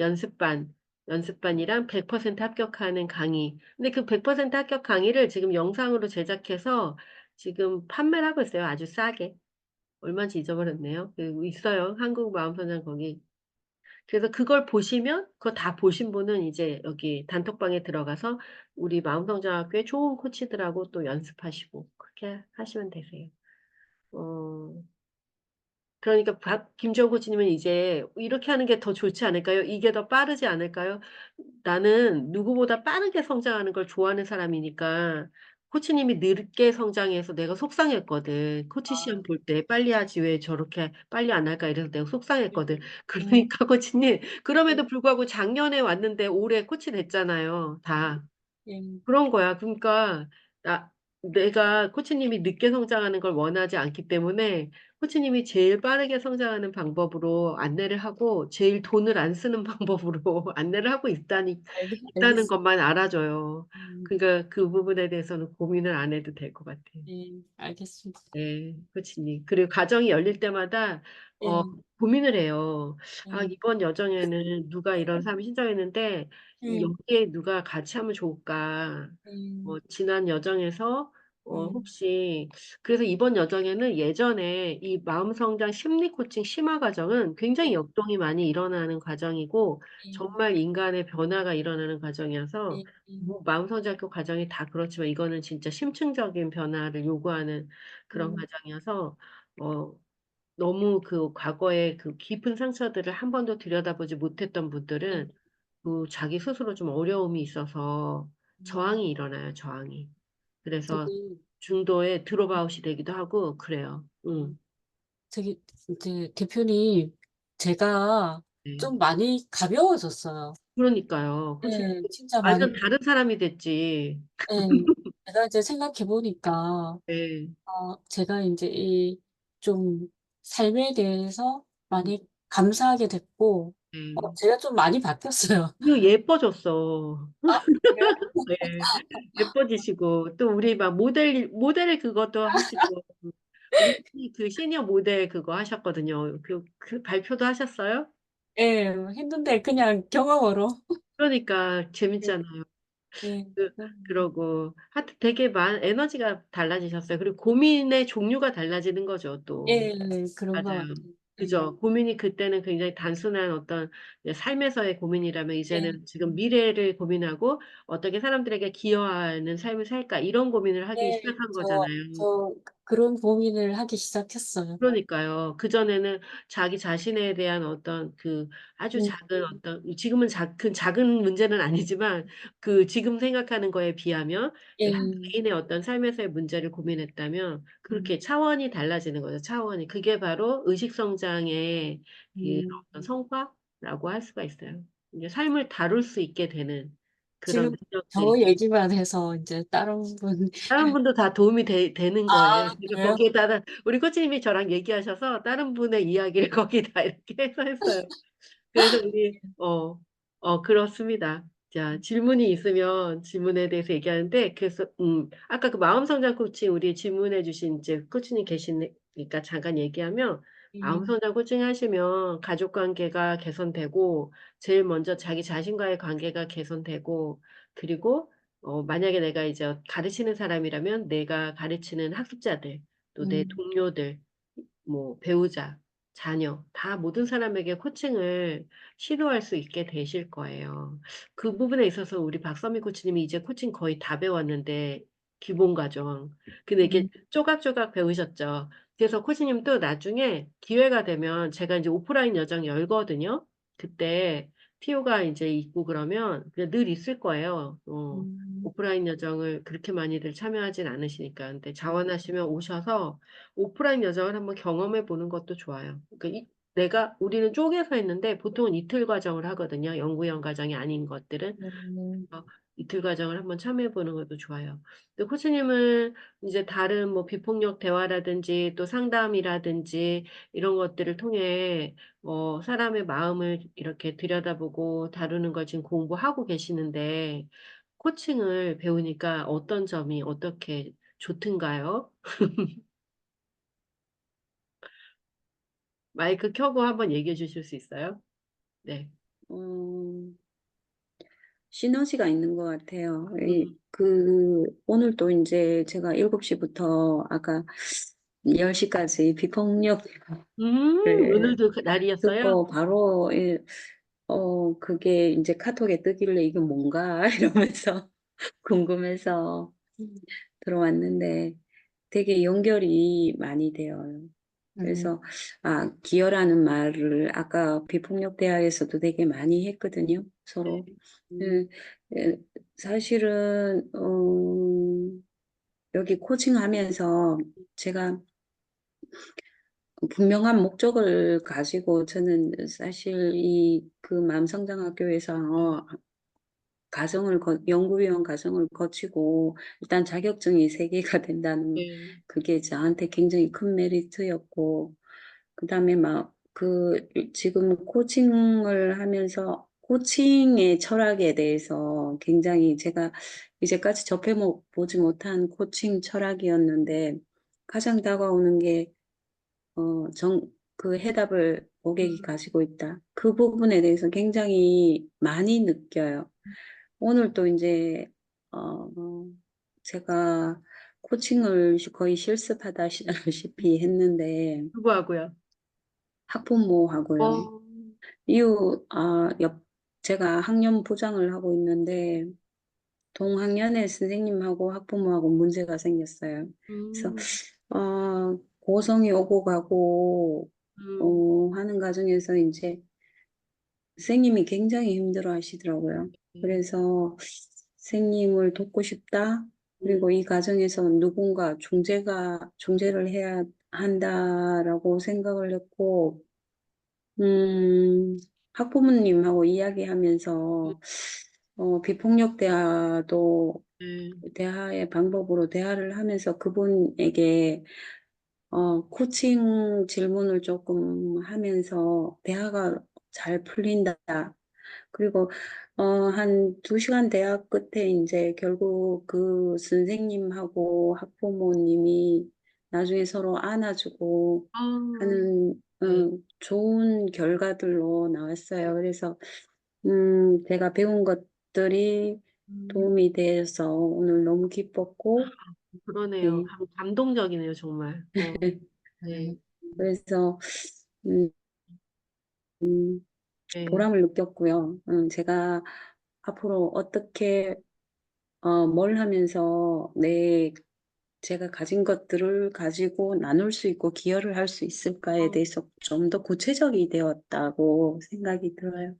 연습반, 연습반이랑 100% 합격하는 강의. 근데 그 100% 합격 강의를 지금 영상으로 제작해서 지금 판매를 하고 있어요. 아주 싸게. 얼마인지 잊어버렸네요. 그 있어요. 한국 마음선장 거기. 그래서 그걸 보시면 그거 다 보신 분은 이제 여기 단톡방에 들어가서 우리 마음성장학교의 좋은 코치들하고 또 연습하시고 그렇게 하시면 되세요. 어 그러니까 김지영 코치님은 이제 이렇게 하는 게 더 좋지 않을까요? 이게 더 빠르지 않을까요? 나는 누구보다 빠르게 성장하는 걸 좋아하는 사람이니까 코치님이 늦게 성장해서 내가 속상했거든. 코치 시험 볼 때 '빨리 하지 왜 저렇게 빨리 안 할까.' 이래서 내가 속상했거든. 네. 그러니까 코치님 네. 그럼에도 불구하고 작년에 왔는데 올해 코치 됐잖아요 다. 네. 그런 거야. 그러니까 나 내가 코치님이 늦게 성장하는 걸 원하지 않기 때문에 코치님이 제일 빠르게 성장하는 방법으로 안내를 하고 제일 돈을 안 쓰는 방법으로 안내를 하고 있다는 알겠습니다. 것만 알아줘요. 음, 그러니까 그 부분에 대해서는 고민을 안 해도 될 것 같아요. 네, 알겠습니다. 네, 코치님. 그리고 가정이 열릴 때마다 어, 네, 고민을 해요. 아, 네, 이번 여정에는 누가 이런 사람이 신청했는데 네, 여기에 누가 같이 하면 좋을까? 네, 지난 여정에서 네, 혹시 그래서 이번 여정에는 예전에 이 마음성장 심리 코칭 심화 과정은 굉장히 네, 역동이 많이 일어나는 과정이고 네, 정말 인간의 변화가 일어나는 과정이어서 네, 네, 뭐 마음성장교 과정이 다 그렇지만 이거는 진짜 심층적인 변화를 요구하는 그런 음, 과정이어서 어, 너무 그 과거의 그 깊은 상처들을 한 번도 들여다보지 못했던 네, 분들은 그 자기 스스로 좀 어려움이 있어서 음, 저항이 일어나요, 저항이. 그래서 저기, 중도에 드롭아웃이 되기도 하고 그래요. 응. 저기, 이제 대표님, 제가 네. 좀 많이 가벼워졌어요. 그러니까요. 그치. 네, 진짜 많이, 완전 다른 사람이 됐지. 네, 제가 이제 생각해 보니까, 네. 제가 이제 이 좀 삶에 대해서 음, 많이 감사하게 됐고, 네. 제가 좀 많이 바뀌었어요. 그리고 예뻐졌어. 그래요? 네. 예뻐지시고 또 우리 막 모델 그것도 하시고 우리 그 시니어 모델 그거 하셨거든요. 그 발표도 하셨어요? 예, 했는데 그냥 경험으로. 그러니까 네, 재밌잖아요. 네, 그러고 하여튼 되게 에너지가 달라지셨어요. 그리고 고민의 종류가 달라지는 거죠, 또. 예, 그런 것 맞아요. 같아요. 예, 그죠. 고민이 그때는 굉장히 단순한 어떤 삶에서의 고민이라면 예, 이제는 지금 미래를 고민하고 어떻게 사람들에게 기여하는 삶을 살까 이런 고민을 하기 예, 시작한 거잖아요. 그런 고민을 하기 시작했어요. 그러니까요. 그전에는 자기 자신에 대한 어떤 그 아주 음, 작은 어떤, 지금은 그 작은 문제는 아니지만 그 지금 생각하는 거에 비하면 예, 한 개인의 어떤 삶에서의 문제를 고민했다면 음, 그렇게 차원이 달라지는 거죠. 차원이. 그게 바로 의식성장의 그 음. 어떤 성과라고 할 수가 있어요. 이제 삶을 다룰 수 있게 되는 그런 지금 저 능력들이. 얘기만 해서 이제 다른 분, 다른 분도 다 도움이 는 거예요. 제가 그래요? 거기에다가 우리 코치님이 저랑 얘기하셔서 다른 분의 이야기를 거기다 이렇게 해서 했어요. 그래서 우리 그렇습니다. 자, 질문이 있으면 질문에 대해서 얘기하는데 그래서 아까 그 마음성장 코칭 우리 질문해 주신 이제 코치님 계시니까 잠깐 얘기하면 음, 마음성장 코칭 하시면 가족 관계가 개선되고 제일 먼저 자기 자신과의 관계가 개선되고 그리고 만약에 내가 이제 가르치는 사람이라면 내가 가르치는 학습자들 또 내 음, 동료들 뭐 배우자, 자녀, 다 모든 사람에게 코칭을 시도할 수 있게 되실 거예요. 그 부분에 있어서 우리 박선미 코치님이 이제 코칭 거의 다 배웠는데, 기본 과정. 근데 이게 음, 조각조각 배우셨죠. 그래서 코치님도 나중에 기회가 되면 제가 이제 오프라인 여정 열거든요. 그때 티오가 이제 있고 그러면 그냥 늘 있을 거예요. 음, 오프라인 여정을 그렇게 많이들 참여하진 않으시니까. 근데 음, 자원하시면 오셔서 오프라인 여정을 한번 경험해 보는 것도 좋아요. 그러니까 우리는 쪼개서 했는데 보통은 이틀 과정을 하거든요. 연구형 과정이 아닌 것들은. 음, 이틀 과정을 한번 참여해 보는 것도 좋아요. 근데 코치님은 이제 다른 뭐 비폭력 대화라든지 또 상담이라든지 이런 것들을 통해 사람의 마음을 이렇게 들여다보고 다루는 걸 지금 공부하고 계시는데 코칭을 배우니까 어떤 점이 어떻게 좋든가요? 마이크 켜고 한번 얘기해 주실 수 있어요? 네. 어, 시너지가 있는 것 같아요. 음, 오늘 또 이제 제가 7시부터 아까 10시까지 비폭력을 오늘도 그 날이었어요? 듣고 바로, 그게 이제 카톡에 뜨길래 이게 뭔가 이러면서 궁금해서 들어왔는데 되게 연결이 많이 돼요. 음, 그래서, 기여라는 말을 아까 비폭력 대화에서도 되게 많이 했거든요, 서로. 음, 예, 예, 사실은, 여기 코칭하면서 제가 분명한 목적을 가지고 저는 사실 그 마음성장학교에서 연구위원 과정을 거치고 일단 자격증이 3개가 된다는 네. 그게 저한테 굉장히 큰 메리트였고, 그다음에 지금 코칭을 하면서 코칭의 철학에 대해서 굉장히 제가 이제까지 보지 못한 코칭 철학이었는데, 가장 다가오는 게 그 해답을 고객이 가지고 있다. 그 부분에 대해서 굉장히 많이 느껴요. 오늘 또 이제 어, 제가 코칭을 거의 실습하다시피 했는데, 누구하고요? 학부모하고요. 어, 이후 제가 학년 부장을 하고 있는데, 동학년에 선생님하고 학부모하고 문제가 생겼어요. 그래서 음, 고성이 오고 가고 음, 하는 과정에서 이제 선생님이 굉장히 힘들어 하시더라고요. 네. 그래서 선생님을 돕고 싶다. 음, 그리고 이 과정에서 누군가 중재를 해야 한다라고 생각을 했고, 학부모님하고 음, 이야기하면서, 비폭력 네. 대화의 방법으로 대화를 하면서 그분에게, 코칭 질문을 조금 하면서 대화가 잘 풀린다. 그리고 한 2시간 대화 끝에 이제 결국 그 선생님하고 학부모님이 나중에 서로 안아주고 아, 하는 네. 좋은 결과들로 나왔어요. 그래서 제가 배운 것들이 음, 도움이 돼서 오늘 너무 기뻤고, 그러네요. 네. 감동적이네요, 정말. 네, 그래서 음, 네. 보람을 느꼈고요. 제가 앞으로 어떻게 뭘 하면서 제가 가진 것들을 가지고 나눌 수 있고 기여를 할 수 있을까에 어, 대해서 좀 더 구체적이 되었다고 생각이 들어요.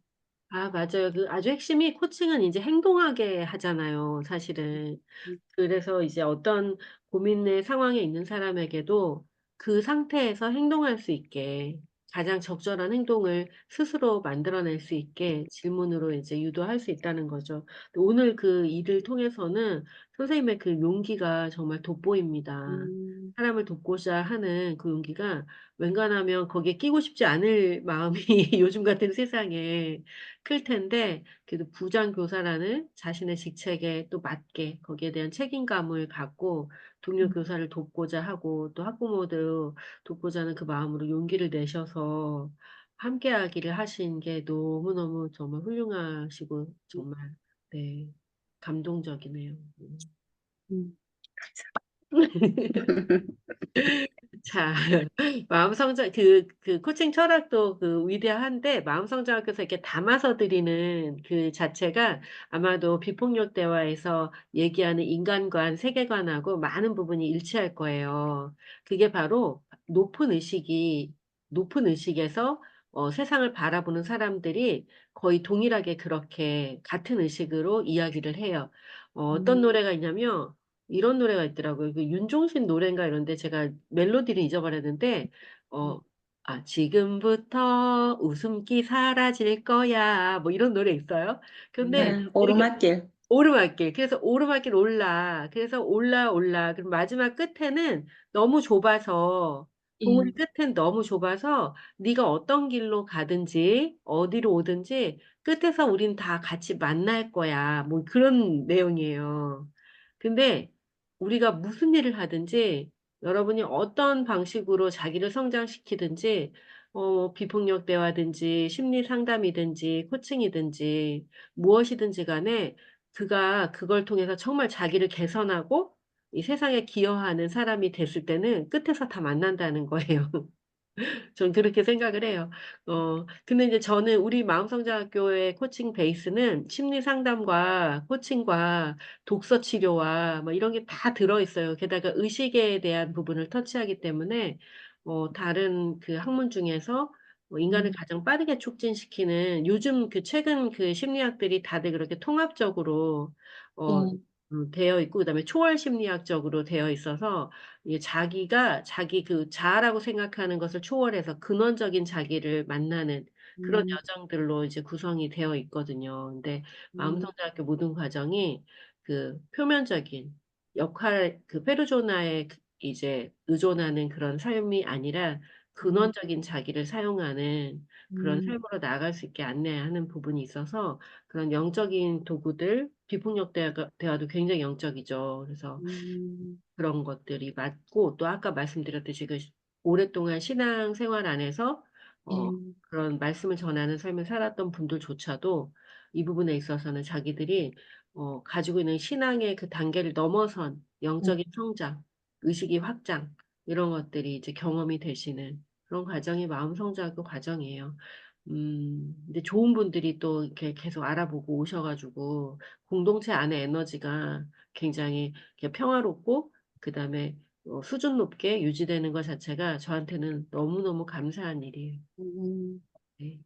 맞아요. 그 아주 핵심이 코칭은 이제 행동하게 하잖아요, 사실은. 음, 그래서 이제 어떤 고민의 상황에 있는 사람에게도 그 상태에서 행동할 수 있게 가장 적절한 행동을 스스로 만들어낼 수 있게 질문으로 이제 유도할 수 있다는 거죠. 오늘 그 일을 통해서는 선생님의 그 용기가 정말 돋보입니다. 음, 사람을 돕고자 하는 그 용기가 웬간하면 거기에 끼고 싶지 않을 마음이 요즘 같은 세상에 클 텐데, 그래도 부장교사라는 자신의 직책에 또 맞게 거기에 대한 책임감을 갖고 동료 음, 교사를 돕고자 하고 또 학부모도 돕고자 하는 그 마음으로 용기를 내셔서 함께 하기를 하신 게 너무너무 정말 훌륭하시고 정말 네, 감동적이네요. 음. 자, 그 코칭 철학도 그 위대한데, 마음성장학교에서 이렇게 담아서 드리는 그 자체가 아마도 비폭력 대화에서 얘기하는 인간관, 세계관하고 많은 부분이 일치할 거예요. 그게 바로 높은 의식에서 세상을 바라보는 사람들이 거의 동일하게 그렇게 같은 의식으로 이야기를 해요. 어떤 음, 노래가 있냐면, 이런 노래가 있더라고요. 그 윤종신 노래인가 이런데 제가 멜로디를 잊어버렸는데, 어, 지금부터 웃음기 사라질 거야. 뭐 이런 노래 있어요. 근데 이렇게 오르막길. 오르막길. 그래서 오르막길 올라. 그래서 올라 올라. 그럼 마지막 끝에는 너무 좁아서 봉우리 음, 끝엔 너무 좁아서 네가 어떤 길로 가든지 어디로 오든지 끝에서 우린 다 같이 만날 거야. 뭐 그런 내용이에요. 근데 우리가 무슨 일을 하든지 여러분이 어떤 방식으로 자기를 성장시키든지 비폭력 대화든지 심리 상담이든지 코칭이든지 무엇이든지 간에 그가 그걸 통해서 정말 자기를 개선하고 이 세상에 기여하는 사람이 됐을 때는 끝에서 다 만난다는 거예요. 전 그렇게 생각을 해요. 근데 이제 저는 우리 마음성장학교의 코칭 베이스는 심리 상담과 코칭과 독서 치료와 뭐 이런 게 다 들어있어요. 게다가 의식에 대한 부분을 터치하기 때문에, 다른 그 학문 중에서 인간을 음, 가장 빠르게 촉진시키는 요즘 그 최근 그 심리학들이 다들 그렇게 통합적으로, 어, 네. 되어 있고 그다음에 초월 심리학적으로 되어 있어서 이게 자기가 자기 그 자아라고 생각하는 것을 초월해서 근원적인 자기를 만나는 그런 음, 여정들로 이제 구성이 되어 있거든요. 근데 음, 마음성장학교 모든 과정이 그 표면적인 역할 그 페르소나에 이제 의존하는 그런 삶이 아니라 음, 근원적인 자기를 사용하는 그런 음, 삶으로 나아갈 수 있게 안내하는 부분이 있어서 그런 영적인 도구들, 비폭력 대화도 굉장히 영적이죠. 그래서 음, 그런 것들이 맞고 또 아까 말씀드렸듯이 그 오랫동안 신앙 생활 안에서 어, 음, 그런 말씀을 전하는 삶을 살았던 분들조차도 이 부분에 있어서는 자기들이 가지고 있는 신앙의 그 단계를 넘어선 음, 영적인 성장, 의식의 확장 이런 것들이 이제 경험이 되시는 그런 과정이 마음 성장의 과정이에요. 근데 좋은 분들이 또 이렇게 계속 알아보고 오셔가지고 공동체 안의 에너지가 굉장히 이렇게 평화롭고 그다음에 수준 높게 유지되는 것 자체가 저한테는 너무너무 감사한 일이에요. 음, 네.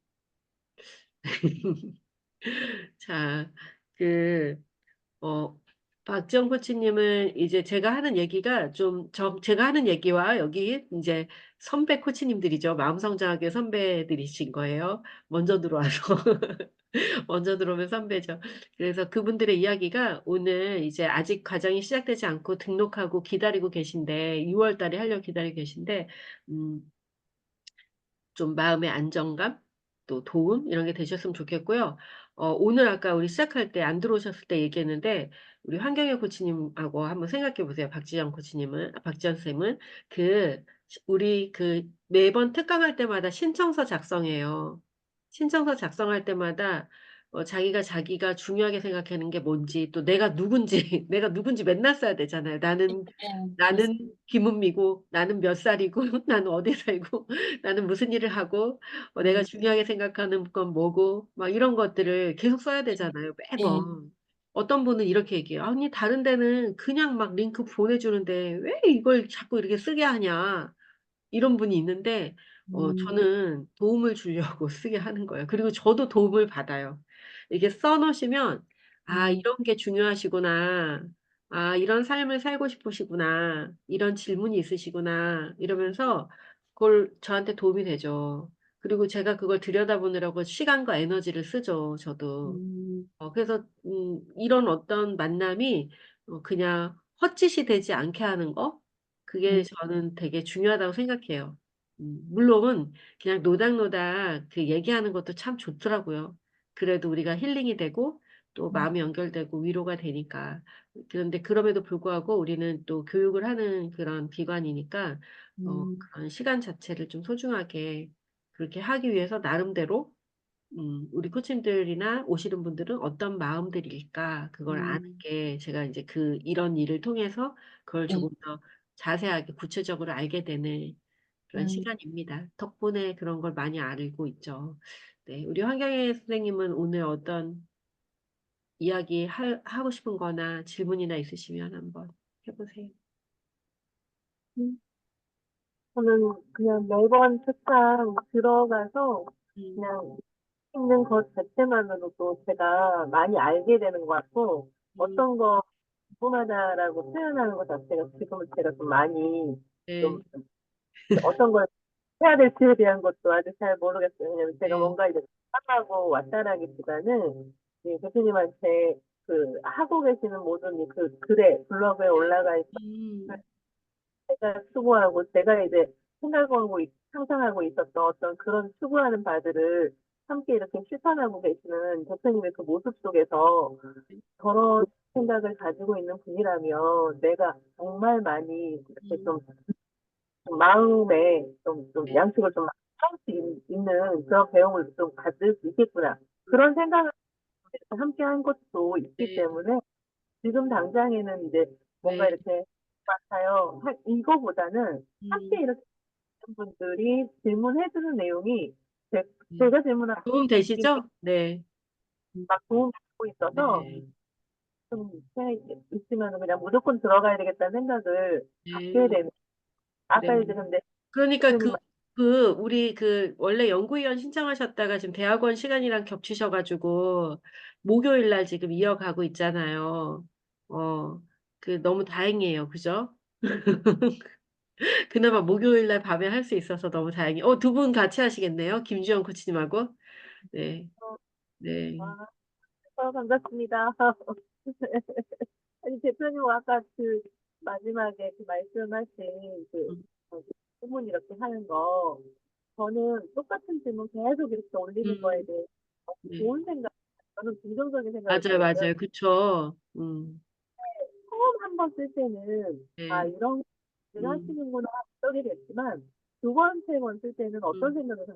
자, 그, 어, 박지영 코치님은 이제 제가 하는 얘기가 제가 하는 얘기와 여기 이제 선배 코치님들이죠. 마음성장학의 선배들이신 거예요. 먼저 들어와서. 먼저 들어오면 선배죠. 그래서 그분들의 이야기가 오늘 이제 아직 과정이 시작되지 않고 등록하고 기다리고 계신데, 6월 달에 하려고 기다리고 계신데, 음, 좀 마음의 안정감, 또 도움 이런 게 되셨으면 좋겠고요. 오늘 아까 우리 시작할 때 안 들어오셨을 때 얘기했는데 우리 황경혜 코치님하고 한번 생각해 보세요. 박지연 쌤은 우리 그 매번 특강할 때마다 신청서 작성해요. 신청서 작성할 때마다 자기가 중요하게 생각하는 게 뭔지 또 내가 누군지 내가 누군지 맨날 써야 되잖아요. 예, 나는 맞습니다. 김은미고 나는 몇 살이고 나는 어디 살고 나는 무슨 일을 하고 내가 음, 중요하게 생각하는 건 뭐고 막 이런 것들을 계속 써야 되잖아요. 예, 매번. 어떤 분은 이렇게 얘기해요. 아니 다른 데는 그냥 막 링크 보내주는데 왜 이걸 자꾸 이렇게 쓰게 하냐. 이런 분이 있는데 음, 저는 도움을 주려고 쓰게 하는 거예요. 그리고 저도 도움을 받아요. 이게 써놓으시면 아 음, 이런 게 중요하시구나. 아 이런 삶을 살고 싶으시구나. 이런 질문이 있으시구나. 이러면서 그걸 저한테 도움이 되죠. 그리고 제가 그걸 들여다보느라고 시간과 에너지를 쓰죠. 저도. 음, 그래서 이런 어떤 만남이 그냥 헛짓이 되지 않게 하는 거 그게 음, 저는 되게 중요하다고 생각해요. 물론 그냥 노닥노닥 그 얘기하는 것도 참 좋더라고요. 그래도 우리가 힐링이 되고 또 음, 마음이 연결되고 위로가 되니까. 그런데 그럼에도 불구하고 우리는 또 교육을 하는 그런 기관이니까 음, 그런 시간 자체를 좀 소중하게 그렇게 하기 위해서 나름대로 우리 코치님들이나 오시는 분들은 어떤 마음들일까, 그걸 아는 음, 게 제가 이제 이런 일을 통해서 그걸 예, 조금 더 자세하게 구체적으로 알게 되는 그런 음. 시간입니다. 덕분에 그런 걸 많이 알고 있죠. 네, 우리 황경혜 선생님은 오늘 어떤 이야기 하고 싶은 거나 질문이나 있으시면 한번 해보세요. 음, 저는 그냥 매번 특강 들어가서 음, 그냥 읽는 것 자체만으로도 제가 많이 알게 되는 것 같고, 음, 어떤 거 궁금하다라고 표현하는 것 자체가 지금은 제가 좀 많이 좀 네, 어떤 걸 해야 될지에 대한 것도 아직 잘 모르겠어요. 왜냐면 제가 네, 뭔가 이제 하고 왔다라기보다는 이 교수님한테 그 하고 계시는 모든 그 글에 블로그에 올라가 있는 음, 제가 추구하고 제가 이제 상상하고 있었던 어떤 그런 추구하는 바들을 함께 이렇게 실천하고 계시는 대표님의 그 모습 속에서 저런 생각을 가지고 있는 분이라면 내가 정말 많이 이렇게 음, 좀 마음에 좀 네, 양식을 좀 할 수 있는 그런 배움을 좀 가질 수 있겠구나. 그런 생각을 함께 한 것도 있기 네, 때문에 지금 당장에는 이제 뭔가 네, 이렇게 같아요. 이거보다는 함께 음, 이렇게 분들이 질문해주는 내용이 제, 네. 제가 질문하고 도움 되시죠? 네, 막 도움이 되고 있어서 네, 좀 있으면 그냥 무조건 들어가야 되겠다는 생각을 갖게 네. 되는. 네. 아까 이제 근데 그러니까 대표님 우리 원래 연구위원 신청하셨다가 지금 대학원 시간이랑 겹치셔가지고, 목요일 날 지금 이어가고 있잖아요. 어, 너무 다행이에요. 그죠? 그나마 목요일 날 밤에 할 수 있어서 너무 다행이에요. 두 분 같이 하시겠네요. 김주영 코치님하고. 네, 네. 와, 반갑습니다. 아니, 대표님, 아까 마지막에 말씀하신 음, 질문 이렇게 하는 거, 저는 똑같은 질문 계속 이렇게 올리는 거에 음, 대해 네. 좋은 생각, 저는 긍정적인 생각을 맞아요, 들거든요. 맞아요. 그쵸. 처음 한 번 쓸 때는, 아, 네. 이런 일 음, 하시는구나, 하게 됐지만, 두 번째 번 쓸 때는 어떤 음, 생각을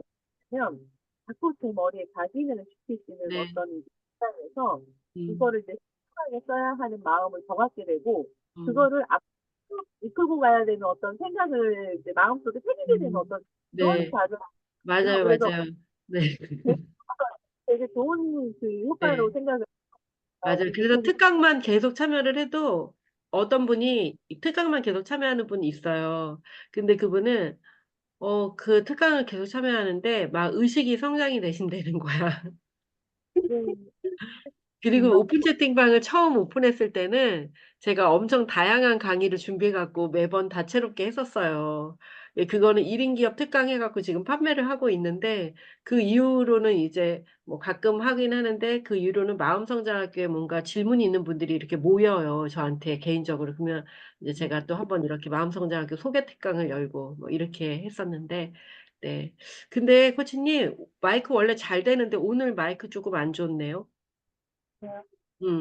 하냐면, 자꾸 제 머리에 각인을 시키시는 네. 어떤 입장에서, 음, 이거를 이제 심하게 써야 하는 마음을 더 갖게 되고, 음, 그거를 앞으로 이끌고 가야 되는 어떤 생각을 이제 마음속에 새기게 되는 음, 어떤 그런 네. 과정이에요. 맞아요, 그래서 맞아요. 네. 되게 좋은 효과로 네. 생각을, 맞아요. 우리 그래서 대표님, 특강만 계속 참여를 해도 어떤 분이 이 특강만 계속 참여하는 분이 있어요. 근데 그분은 그 특강을 계속 참여하는데 막 의식이 성장이 되신다는 거야. 음, 그리고 오픈 채팅방을 처음 오픈했을 때는 제가 엄청 다양한 강의를 준비해 갖고 매번 다채롭게 했었어요. 예, 그거는 1인 기업 특강 해갖고 지금 판매를 하고 있는데 그 이후로는 이제 뭐 가끔 하긴 하는데 그 이후로는 마음성장학교에 뭔가 질문이 있는 분들이 이렇게 모여요. 저한테 개인적으로. 그러면 이제 제가 또 한번 이렇게 마음성장학교 소개 특강을 열고 뭐 이렇게 했었는데 네. 근데 코치님 마이크 원래 잘 되는데 오늘 마이크 조금 안 좋네요.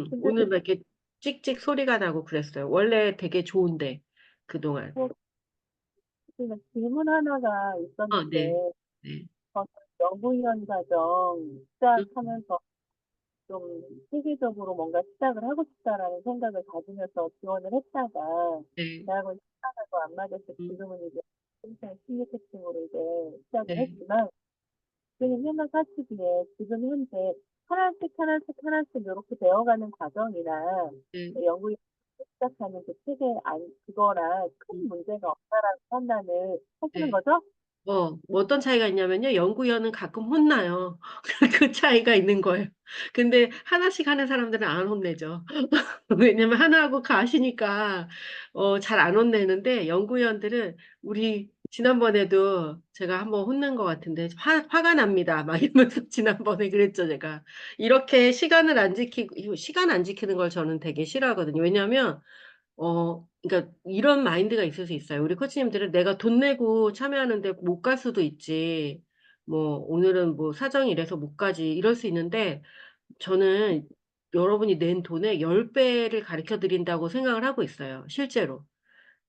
근데 오늘 막 이렇게 찍찍 소리가 나고 그랬어요. 원래 되게 좋은데, 그동안. 대표님, 질문 하나가 있었는데, 네. 네. 저는 연구위원 과정 음, 시작하면서 좀 세계적으로 뭔가 시작을 하고 싶다라는 생각을 가지면서 지원을 했다가 네. 대학원 시작하고 안 맞아서 음, 지금은 이제 평생 심리 코칭으로 이제 시작을 네. 했지만 지금 생각하시기에 지금 현재 하나씩 하나씩 하나씩 이렇게 배워가는 과정이나 네. 연구위원 시작하는 그 책의 그거랑 큰 음, 문제가 없다라는 판단을 하시는 네. 거죠? 뭐 어떤 차이가 있냐면요. 연구위원은 가끔 혼나요. 그 차이가 있는 거예요. 근데 하나씩 하는 사람들은 안 혼내죠. 왜냐면 하나하고 가시니까 잘 안 혼내는데 연구위원들은 우리 지난번에도 제가 한번 혼낸 것 같은데 화가 납니다. 막 이러면서 지난번에 그랬죠, 제가. 이렇게 시간을 안 지키고 시간 안 지키는 걸 저는 되게 싫어하거든요. 왜냐하면 그러니까 이런 마인드가 있을 수 있어요. 우리 코치님들은 내가 돈 내고 참여하는데 못 갈 수도 있지. 뭐 오늘은 뭐 사정이 이래서 못 가지. 이럴 수 있는데 저는 여러분이 낸 돈의 10배를 가르쳐 드린다고 생각을 하고 있어요. 실제로.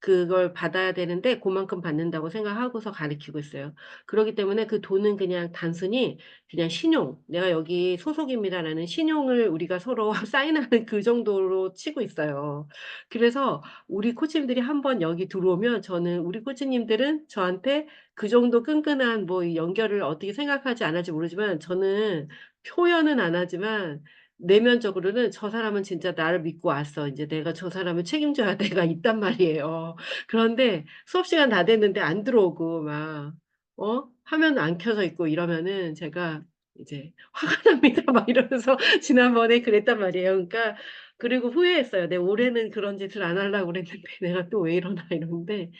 그걸 받아야 되는데 그만큼 받는다고 생각하고서 가르치고 있어요. 그렇기 때문에 그 돈은 그냥 단순히 그냥 신용, 내가 여기 소속입니다라는 신용을 우리가 서로 사인하는 그 정도로 치고 있어요. 그래서 우리 코치님들이 한번 여기 들어오면 저는 우리 코치님들은 저한테 그 정도 끈끈한 뭐 연결을 어떻게 생각하지 않을지 모르지만 저는 표현은 안 하지만 내면적으로는 저 사람은 진짜 나를 믿고 왔어. 이제 내가 저 사람을 책임져야 돼가 있단 말이에요. 그런데 수업 시간 다 됐는데 안 들어오고 막, 화면 안 켜져 있고 이러면은 제가 이제 화가 납니다. 막 이러면서 지난번에 그랬단 말이에요. 그러니까, 그리고 후회했어요. 내 올해는 그런 짓을 안 하려고 그랬는데 내가 또 왜 이러나 이러는데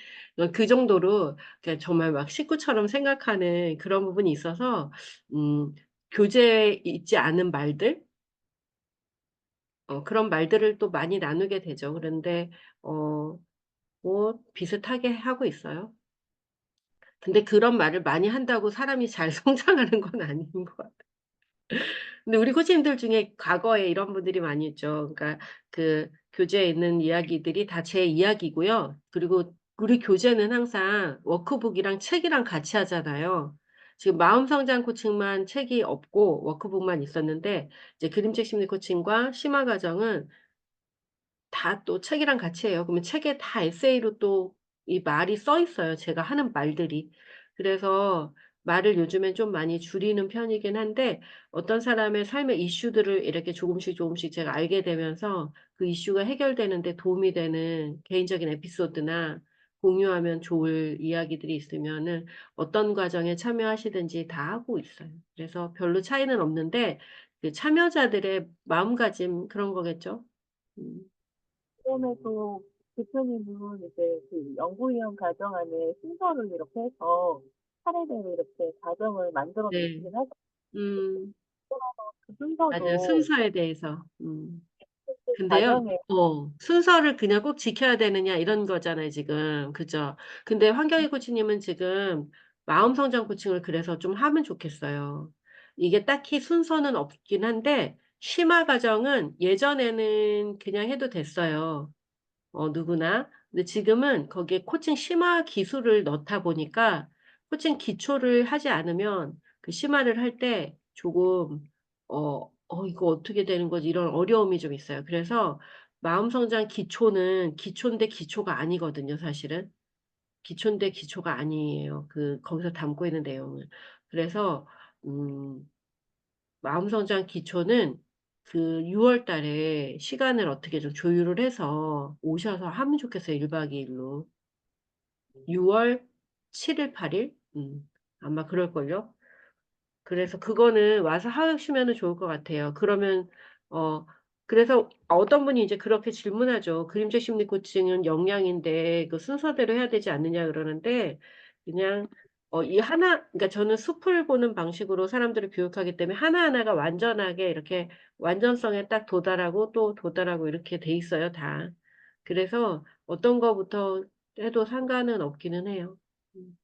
그 정도로 그냥 정말 막 식구처럼 생각하는 그런 부분이 있어서, 교재에 있지 않은 말들, 그런 말들을 또 많이 나누게 되죠. 그런데, 뭐, 비슷하게 하고 있어요. 근데 그런 말을 많이 한다고 사람이 잘 성장하는 건 아닌 것 같아요. 근데 우리 코치님들 중에 과거에 이런 분들이 많이 있죠. 그러니까 그 교재에 있는 이야기들이 다 제 이야기고요. 그리고 우리 교재는 항상 워크북이랑 책이랑 같이 하잖아요. 지금 마음성장 코칭만 책이 없고 워크북만 있었는데 이제 그림책 심리 코칭과 심화 과정은 다 또 책이랑 같이 해요. 그러면 책에 다 에세이로 또 이 말이 써 있어요. 제가 하는 말들이. 그래서 말을 요즘엔 좀 많이 줄이는 편이긴 한데 어떤 사람의 삶의 이슈들을 이렇게 조금씩 조금씩 제가 알게 되면서 그 이슈가 해결되는데 도움이 되는 개인적인 에피소드나 공유하면 좋을 이야기들이 있으면은 어떤 과정에 참여하시든지 다 하고 있어요. 그래서 별로 차이는 없는데 그 참여자들의 마음가짐 그런 거겠죠. 음. 그럼에도 대표님은 이제 그 연구위원 과정 안에 순서를 이렇게 해서 차례대로 이렇게 과정을 만들어 네. 놓으시긴 하죠. 음, 그 맞아요. 순서도 순서에 대해서. 그 근데요, 과정에 순서를 그냥 꼭 지켜야 되느냐, 이런 거잖아요, 지금. 그죠? 근데 황경희 코치님은 지금 마음성장 코칭을 그래서 좀 하면 좋겠어요. 이게 딱히 순서는 없긴 한데, 심화 과정은 예전에는 그냥 해도 됐어요. 누구나. 근데 지금은 거기에 코칭 심화 기술을 넣다 보니까 코칭 기초를 하지 않으면 그 심화를 할 때 조금, 이거 어떻게 되는 거지? 이런 어려움이 좀 있어요. 그래서 마음성장 기초는 기초인데 기초가 아니거든요, 사실은. 기초인데 기초가 아니에요. 거기서 담고 있는 내용을. 그래서, 음, 마음성장 기초는 그 6월 달에 시간을 어떻게 좀 조율을 해서 오셔서 하면 좋겠어요. 1박 2일로. 6월 7일, 8일? 아마 그럴걸요? 그래서 그거는 와서 하시면은 좋을 것 같아요. 그러면, 어, 그래서 어떤 분이 이제 그렇게 질문하죠. 그림책 심리 코칭은 역량인데 그 순서대로 해야 되지 않느냐 그러는데, 그냥, 그러니까 저는 숲을 보는 방식으로 사람들을 교육하기 때문에 하나하나가 완전하게 이렇게 완전성에 딱 도달하고 또 도달하고 이렇게 돼 있어요, 다. 그래서 어떤 거부터 해도 상관은 없기는 해요. 음.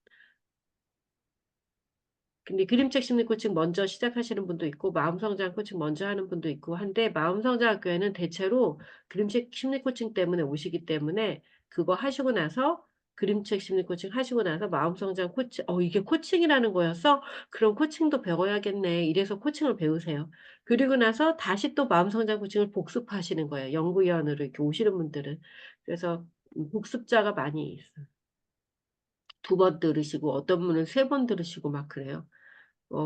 근데 그림책 심리 코칭 먼저 시작하시는 분도 있고 마음성장 코칭 먼저 하는 분도 있고 한데 마음성장 학교에는 대체로 그림책 심리 코칭 때문에 오시기 때문에 그거 하시고 나서 그림책 심리 코칭 하시고 나서 마음성장 코칭 이게 코칭이라는 거였어? 그럼 코칭도 배워야겠네. 이래서 코칭을 배우세요. 그리고 나서 다시 또 마음성장 코칭을 복습하시는 거예요. 연구위원으로 이렇게 오시는 분들은. 그래서 복습자가 많이 있어요. 2번 들으시고 어떤 분은 3번 들으시고 막 그래요.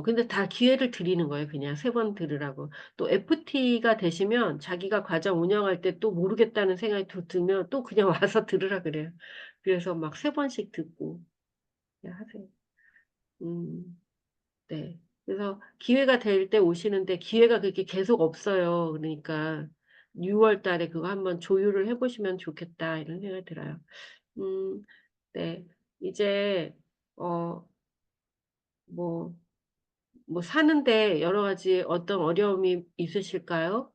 근데 다 기회를 드리는 거예요. 그냥 3번 들으라고. 또 FT가 되시면 자기가 과정 운영할 때 또 모르겠다는 생각이 들면 또 그냥 와서 들으라 그래요. 그래서 막 3번씩 듣고 그냥 하세요. 음, 네. 그래서 기회가 될 때 오시는데 기회가 그렇게 계속 없어요. 그러니까 6월 달에 그거 한번 조율을 해보시면 좋겠다 이런 생각이 들어요. 음, 네. 이제, 어, 뭐, 사는데 여러 가지 어떤 어려움이 있으실까요?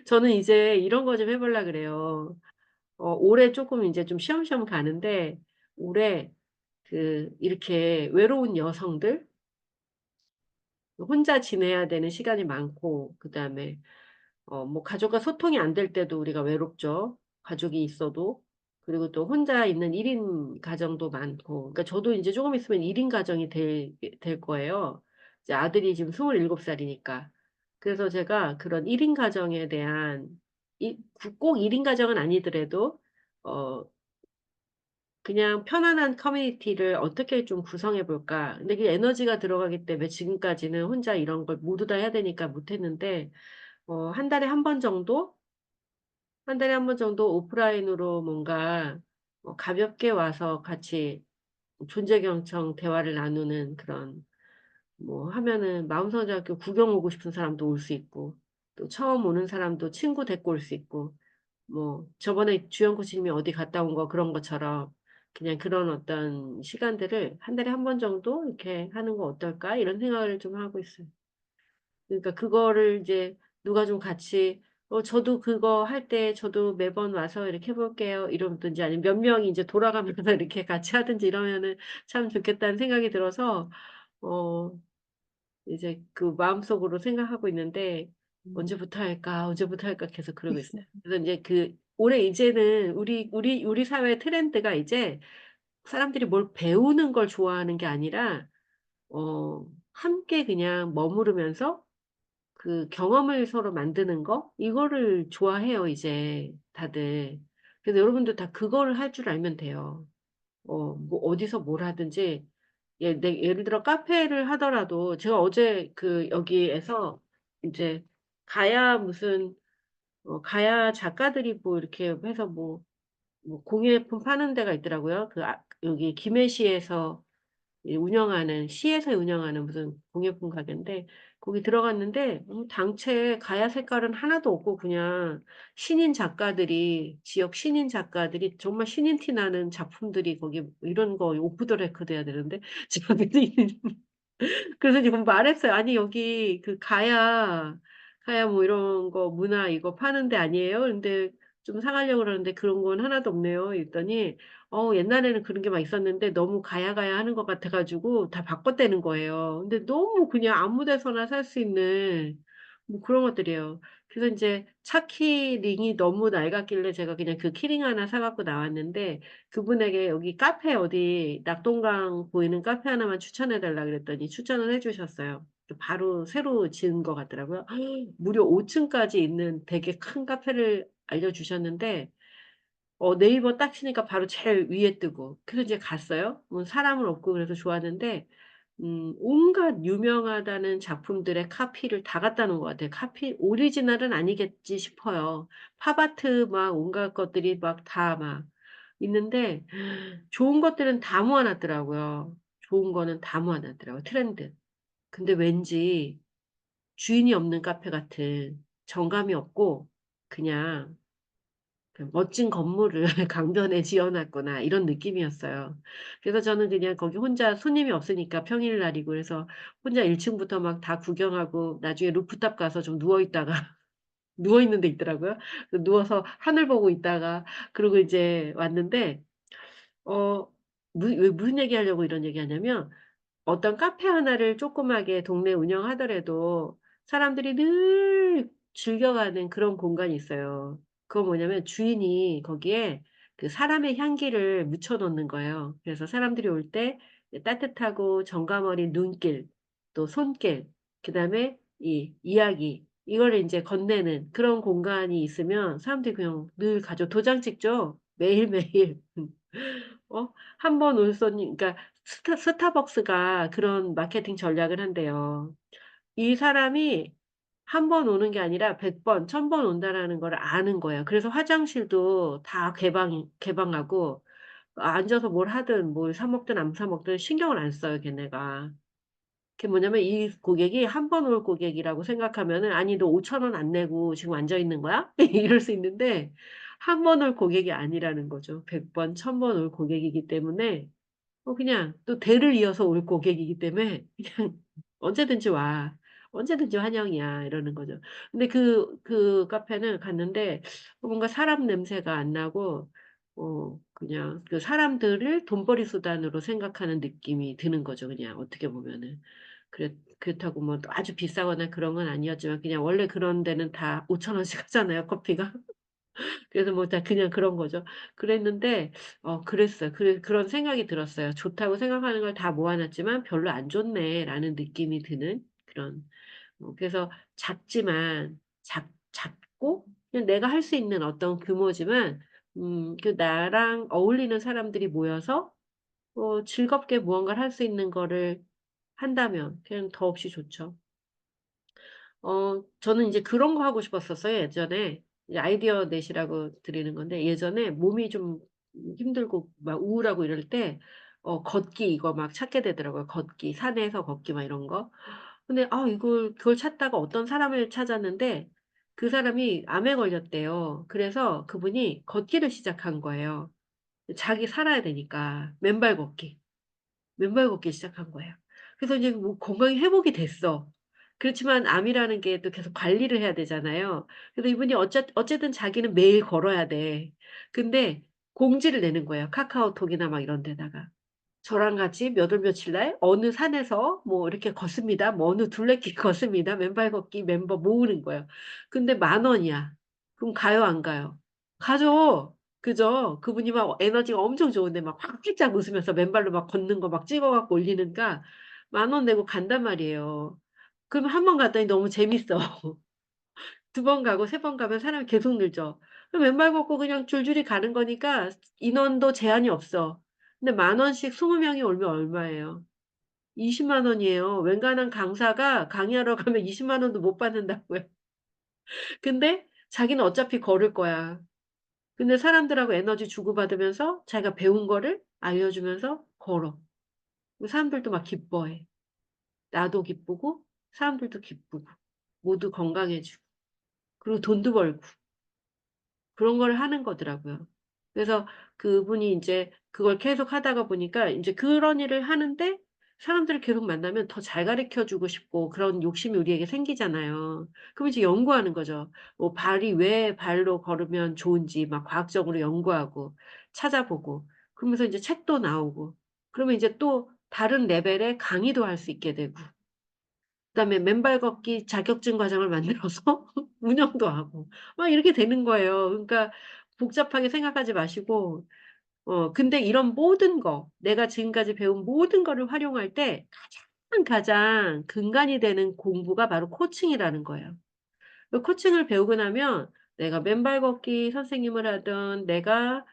저는 이제 이런 거 좀 해보려 그래요. 올해 조금 이제 좀 쉬엄쉬엄 가는데, 올해 이렇게 외로운 여성들, 혼자 지내야 되는 시간이 많고, 그 다음에 뭐 가족과 소통이 안 될 때도 우리가 외롭죠. 가족이 있어도. 그리고 또 혼자 있는 1인 가정도 많고. 그러니까 저도 이제 조금 있으면 1인 가정이 될 거예요. 이제 아들이 지금 27살이니까. 그래서 제가 그런 1인 가정에 대한, 꼭 1인 가정은 아니더라도, 어, 그냥 편안한 커뮤니티를 어떻게 좀 구성해 볼까. 근데 그 에너지가 들어가기 때문에 지금까지는 혼자 이런 걸 모두 다 해야 되니까 못했는데, 한 달에 한 번 정도? 한 달에 한 번 정도 오프라인으로 뭔가 가볍게 와서 같이 존재경청 대화를 나누는 그런 뭐 하면은 마음성장학교 구경 오고 싶은 사람도 올 수 있고 또 처음 오는 사람도 친구 데리고 올 수 있고 뭐 저번에 주연 코치님이 어디 갔다 온 거 그런 것처럼 그냥 그런 어떤 시간들을 한 달에 한 번 정도 이렇게 하는 거 어떨까 이런 생각을 좀 하고 있어요. 그러니까 그거를 이제 누가 좀 같이 저도 그거 할 때 저도 매번 와서 이렇게 해볼게요. 이러든지 아니면 몇 명이 이제 돌아가면서 이렇게 같이 하든지 이러면은 참 좋겠다는 생각이 들어서 어 이제 그 마음속으로 생각하고 있는데 언제부터 할까 언제부터 할까 계속 그러고 있어요. 그래서 이제 올해 이제는 우리 사회 트렌드가 이제 사람들이 뭘 배우는 걸 좋아하는 게 아니라 함께 그냥 머무르면서 그 경험을 서로 만드는 거? 이거를 좋아해요, 이제 다들. 그래서 여러분도 다 그거를 할 줄 알면 돼요. 뭐 어디서 뭘 하든지. 예를 들어 카페를 하더라도 제가 어제 여기에서 이제 가야 가야 작가들이 뭐 이렇게 해서 뭐 공예품 파는 데가 있더라고요. 여기 김해시에서 운영하는 시에서 운영하는 무슨 공예품 가게인데 거기 들어갔는데 당최 가야 색깔은 하나도 없고 그냥 신인 작가들이 지역 신인 작가들이 정말 신인 티 나는 작품들이 거기 이런 거 오프 더 레코드 해야 되는데 자기들이 그래서 지금 말했어요. 아니 여기 그 가야 뭐 이런 거 문화 이거 파는 데 아니에요? 근데 좀 사가려고 그러는데 그런 건 하나도 없네요. 이랬더니 옛날에는 그런 게 막 있었는데 너무 가야 하는 것 같아 가지고 다 바꿨다는 거예요. 근데 너무 그냥 아무 데서나 살 수 있는 뭐 그런 것들이에요. 그래서 인제 차 키링이 너무 낡았길래 제가 그냥 그 키링 하나 사 갖고 나왔는데 그분에게 여기 카페 어디 낙동강 보이는 카페 하나만 추천해 달라 그랬더니 추천을 해 주셨어요. 바로 새로 지은 것 같더라고요. 무려 5 층까지 있는 되게 큰 카페를 알려주셨는데 네이버 딱 치니까 바로 제일 위에 뜨고 그래서 이제 갔어요. 뭐 사람은 없고 그래서 좋았는데 온갖 유명하다는 작품들의 카피를 다 갖다 놓은 것 같아요. 카피 오리지널은 아니겠지 싶어요. 팝아트 막 온갖 것들이 막 다 막 있는데 좋은 것들은 다 모아 놨더라고요. 좋은 거는 다 모아 놨더라고요, 트렌드. 근데 왠지 주인이 없는 카페 같은 정감이 없고 그냥 그 '멋진 건물을 강변에 지어 놨구나.' 이런 느낌이었어요. 그래서 저는 그냥 거기 혼자 손님이 없으니까 평일날이고 그래서 혼자 1 층부터 막 다 구경하고 나중에 루프탑 가서 좀 누워 있다가 누워 있는 데 있더라고요. 그 누워서 하늘 보고 있다가 그러고 이제 왔는데 어 왜 무슨 얘기하려고 이런 얘기하냐면 어떤 카페 하나를 조그마하게 동네에 운영하더라도 사람들이 늘 즐겨가는 그런 공간이 있어요. 그건 뭐냐면 주인이 거기에 그 사람의 향기를 묻혀 놓는 거예요. 그래서 사람들이 올 때 따뜻하고 정감 어린 눈길 또 손길 그다음에 이 이야기 이거를 인제 건네는 그런 공간이 있으면 사람들이 그냥 늘 가죠. 도장 찍죠. 매일매일. 한 번 올 손님 그러니까 스타벅스가 그런 마케팅 전략을 한대요. 이 사람이 한 번 오는 게 아니라 100 번, 1000번 온다라는 걸 아는 거예요. 그래서 화장실도 다 개방하고 앉아서 뭘 하든 뭘 사 먹든 안 사 먹든 신경을 안 써요 걔네가. 그게 뭐냐면 이 고객이 한 번 올 고객이라고 생각하면은 "아니 너 5,000원 안 내고 지금 앉아 있는 거야?" 이럴 수 있는데 한 번 올 고객이 아니라는 거죠. 100 번, 1000번 올 고객이기 때문에 그냥 또 대를 이어서 올 고객이기 때문에 그냥 "언제든지 와. 언제든지 환영이야." 이러는 거죠. 근데 그 카페는 갔는데 뭔가 사람 냄새가 안 나고 그냥 그 사람들을 돈벌이 수단으로 생각하는 느낌이 드는 거죠 그냥 어떻게 보면은. 그렇다고 뭐 아주 비싸거나 그런 건 아니었지만 그냥 원래 그런 데는 다 5,000 원씩 하잖아요 커피가. 그래서 뭐 다 그냥 그런 거죠. 그랬는데 그랬어요. 그런 생각이 들었어요. '좋다고 생각하는 걸 다 모아 놨지만 별로 안 좋네.'라는 느낌이 드는 그런 그래서 작지만 작고 그냥 내가 할 수 있는 어떤 규모지만 그 나랑 어울리는 사람들이 모여서 즐겁게 무언가를 할 수 있는 거를 한다면 그냥 더없이 좋죠. 저는 인제 그런 거 하고 싶었었어요 예전에. 이제 아이디어 넷이라고 드리는 건데 예전에 몸이 좀 힘들고 막 우울하고 이럴 때 걷기 이거 막 찾게 되더라고요. 걷기, 산에서 걷기 막 이런 거. 근데 그걸 찾다가 어떤 사람을 찾았는데 그 사람이 암에 걸렸대요. 그래서 그분이 걷기를 시작한 거예요. 자기 살아야 되니까. 맨발 걷기. 맨발 걷기 시작한 거예요. 그래서 이제 뭐 건강이 회복이 됐어. 그렇지만 암이라는 게 또 계속 관리를 해야 되잖아요. 그래서 이분이 어쨌든 자기는 매일 걸어야 돼. 근데 공지를 내는 거예요, 카카오톡이나 막 이런 데다가. 저랑 같이 몇 월 며칠 날 어느 산에서 뭐 이렇게 걷습니다. 뭐 어느 둘레길 걷습니다. 맨발 걷기 멤버 모으는 거예요. 근데 10,000원이야. 그럼 가요, 안 가요? 가죠. 그죠? 그분이 막 에너지가 엄청 좋은데 막 활짝 웃으면서 맨발로 막 걷는 거 막 찍어 갖고 올리니까 10,000원 내고 간단 말이에요. 그러면 한 번 갔더니 너무 재밌어. 2번 가고 3번 가면 사람이 계속 늘죠. 그럼 맨발 걷고 그냥 줄줄이 가는 거니까 인원도 제한이 없어. 근데 10,000원씩 20 명이 오면 얼마예요? 20만 원이에요. 웬간한 강사가 강의하러 가면 20만 원도 못 받는다고요. 근데 자기는 어차피 걸을 거야. 근데 사람들하고 에너지 주고받으면서 자기가 배운 거를 알려주면서 걸어. 사람들도 막 기뻐해. 나도 기쁘고 사람들도 기쁘고 모두 건강해지고 그리고 돈도 벌고 그런 걸 하는 거더라고요. 그래서 그분이 인제 그걸 계속 하다가 보니까 인제 그런 일을 하는데 사람들을 계속 만나면 더 잘 가르쳐 주고 싶고 그런 욕심이 우리에게 생기잖아요. 그럼 이제 연구하는 거죠. 뭐 발이 왜 발로 걸으면 좋은지 막 과학적으로 연구하고 찾아보고 그러면서 인제 책도 나오고 그러면 이제 또 다른 레벨의 강의도 할 수 있게 되고 그다음에 맨발 걷기 자격증 과정을 만들어서 운영도 하고 막 이렇게 되는 거예요. 그러니까 복잡하게 생각하지 마시고 근데 이런 모든 거 내가 지금까지 배운 모든 거를 활용할 때 가장 근간이 되는 공부가 바로 코칭이라는 거예요. 그 코칭을 배우고 나면 내가 맨발 걷기 선생님을 하든 내가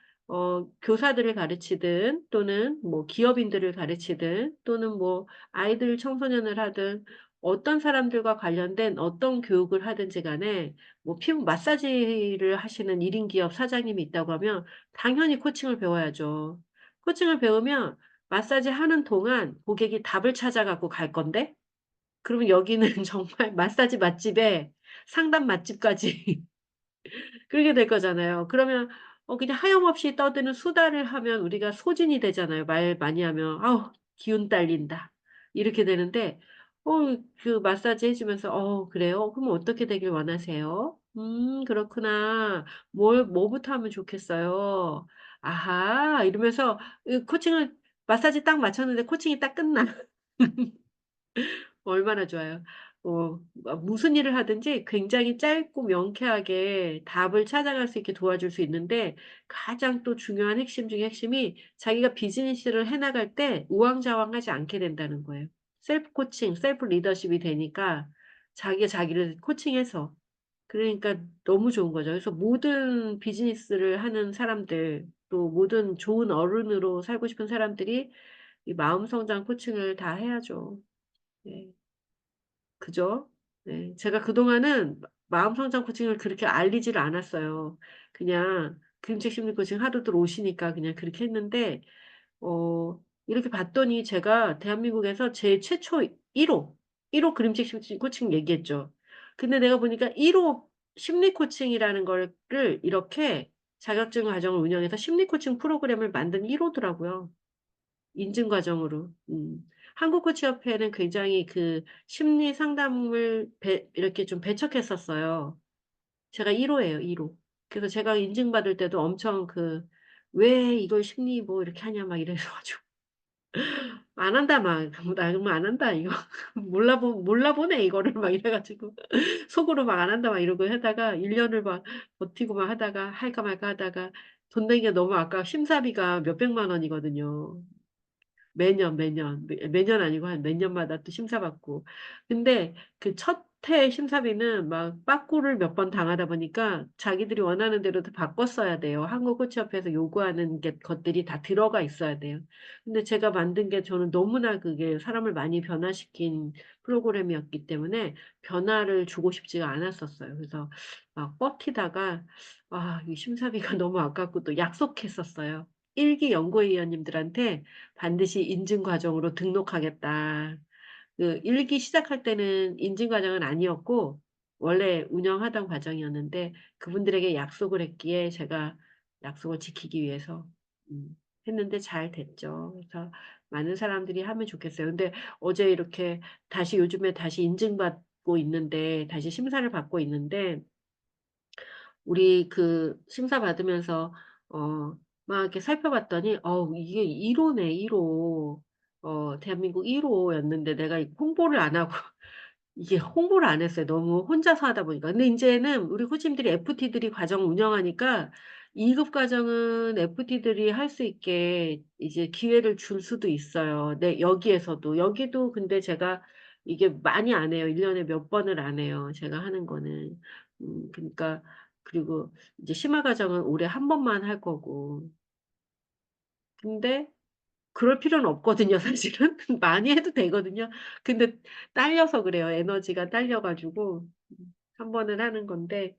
교사들을 가르치든 또는 뭐 기업인들을 가르치든 또는 뭐 아이들 청소년을 하든 어떤 사람들과 관련된 어떤 교육을 하든지 간에 뭐 피부 마사지를 하시는 1인 기업 사장님이 있다고 하면 당연히 코칭을 배워야죠. 코칭을 배우면 마사지 하는 동안 고객이 답을 찾아 갖고 갈 건데 그러면 여기는 정말 마사지 맛집에 상담 맛집까지 그러게 될 거잖아요. 그러면 그냥 하염없이 떠드는 수다를 하면 우리가 소진이 되잖아요. 말 많이 하면 "아우 기운 딸린다." 이렇게 되는데 그 마사지 해 주면서 "어 그래요? 그럼 어떻게 되길 원하세요? 그렇구나. 뭐부터 하면 좋겠어요? 아하." 이러면서 코칭을 마사지 딱 마쳤는데 코칭이 딱 끝나. 얼마나 좋아요. 무슨 일을 하든지 굉장히 짧고 명쾌하게 답을 찾아갈 수 있게 도와줄 수 있는데 가장 또 중요한 핵심 중에 핵심이 자기가 비즈니스를 해 나갈 때 우왕좌왕하지 않게 된다는 거예요. 셀프 코칭, 셀프 리더십이 되니까 자기가 자기를 코칭해서 그러니까 너무 좋은 거죠. 그래서 모든 비즈니스를 하는 사람들 또 모든 좋은 어른으로 살고 싶은 사람들이 이 마음 성장 코칭을 다 해야죠. 네. 그죠? 네. 제가 그동안은 마음 성장 코칭을 그렇게 알리지를 않았어요. 그냥 그림책 심리 코칭 하루들 오시니까 그냥 그렇게 했는데 이렇게 봤더니 제가 대한민국에서 제일 최초 1 호, 1호 그림책 심리 코칭 얘기했죠. 근데 내가 보니까 1호 심리 코칭이라는 거를 이렇게 자격증 과정을 운영해서 심리 코칭 프로그램을 만든 1 호더라고요. 인증 과정으로. 한국코치협회는 굉장히 그 심리 상담을 이렇게 좀 배척했었어요. 제가 1 호예요, 1 호. 그래서 제가 인증받을 때도 엄청 "왜 이걸 심리 뭐 이렇게 하냐." 막 이래 가지고 "안 한다." 막 "나 그러면 안 한다 이거. 몰라 보네 이거를." 막 이래 가지고 속으로 막 "안 한다." 막 이러고 하다가 1 년을 막 버티고 막 하다가 할까 말까 하다가 돈 내기가 너무 아까워 심사비가 몇백만 원이거든요. 매년 아니고 한 몇 년마다 또 심사받고. 근데 그 첫 해 심사비는 막 빠꾸를 몇 번 당하다 보니까 자기들이 원하는 대로 다 바꿨어야 돼요. 한국 코치협회에서 요구하는 것들이 다 들어가 있어야 돼요. 근데 제가 만든 게 저는 너무나 그게 사람을 많이 변화시킨 프로그램이었기 때문에 변화를 주고 싶지가 않았었어요. 그래서 막 버티다가 이 심사비가 너무 아깝고 또 약속했었어요. 1기 연구위원님들한테 반드시 인증 과정으로 등록하겠다. 그 1기 시작할 때는 인증 과정은 아니었고 원래 운영하던 과정이었는데 그분들에게 약속을 했기에 제가 약속을 지키기 위해서 음 했는데 잘 됐죠. 그래서 많은 사람들이 하면 좋겠어요. 근데 어제 이렇게 다시 요즘에 다시 인증받고 있는데 다시 심사를 받고 있는데 우리 그 심사 받으면서 막 이렇게 살펴봤더니 이게 1 호네 1 호. 대한민국 1 호였는데 내가 이 홍보를 안 하고 이게 홍보를 안 했어요, 너무 혼자서 하다 보니까. 근데 인제는 우리 코치님들이 FT들이 과정 운영하니까 2급 과정은 FT들이 할 수 있게 이제 기회를 줄 수도 있어요. 네 여기에서도. 여기도 근데 제가 이게 많이 안 해요. 1 년에 몇 번을 안 해요, 제가 하는 거는. 그러니까 그리고 이제 심화 과정은 올해 한 번만 할 거고. 근데 그럴 필요는 없거든요 사실은. 많이 해도 되거든요. 근데 딸려서 그래요. 에너지가 딸려 가지고 한 번은 하는 건데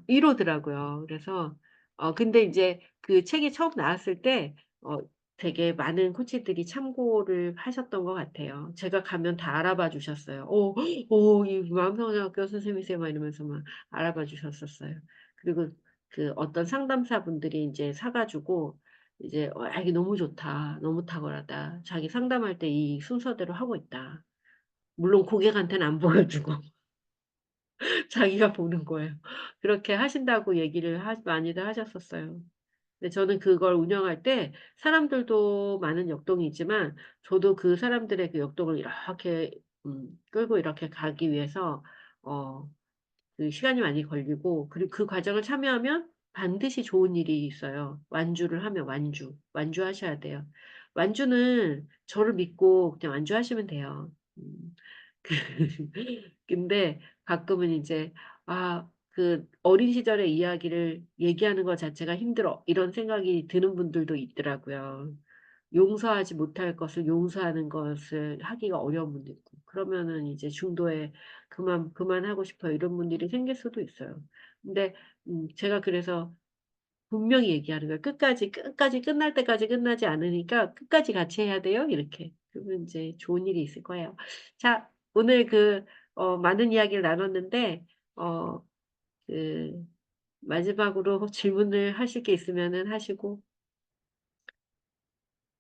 1 호더라고요. 그래서 근데 인제 그 책이 처음 나왔을 때 어 되게 많은 코치들이 참고를 하셨던 것 같아요. 제가 가면 다 알아봐 주셨어요. 이 마음성장학교 선생님이세요? 막 이러면서 막 알아봐 주셨었어요. 그리고 그 어떤 상담사분들이 이제 사가지고 이제 이게 너무 좋다, 너무 탁월하다. 자기 상담할 때 이 순서대로 하고 있다. 물론 고객한테는 안 보여주고 자기가 보는 거예요. 그렇게 하신다고 얘기를 많이들 하셨었어요. 근데 저는 그걸 운영할 때 사람들도 많은 역동이지만 저도 그 사람들의 그 역동을 이렇게 끌고 이렇게 가기 위해서 어, 그 시간이 많이 걸리고 그리고 그 과정을 참여하면 반드시 좋은 일이 있어요. 완주를 하면 완주하셔야 돼요. 완주는 저를 믿고 그냥 완주하시면 돼요. 근데 가끔은 이제 그 어린 시절의 이야기를 얘기하는 것 자체가 힘들어. 이런 생각이 드는 분들도 있더라고요. 용서하지 못할 것을 용서하는 것을 하기가 어려운 분도 있고. 그러면은 이제 중도에 그만하고 싶어요. 이런 분들이 생길 수도 있어요. 근데, 제가 그래서 분명히 얘기하는 거예요. 끝까지 끝날 때까지 끝나지 않으니까 끝까지 같이 해야 돼요. 이렇게. 그러면 이제 좋은 일이 있을 거예요. 자, 오늘 많은 이야기를 나눴는데, 어, 그, 마지막으로 질문을 하실 게 있으면은 하시고,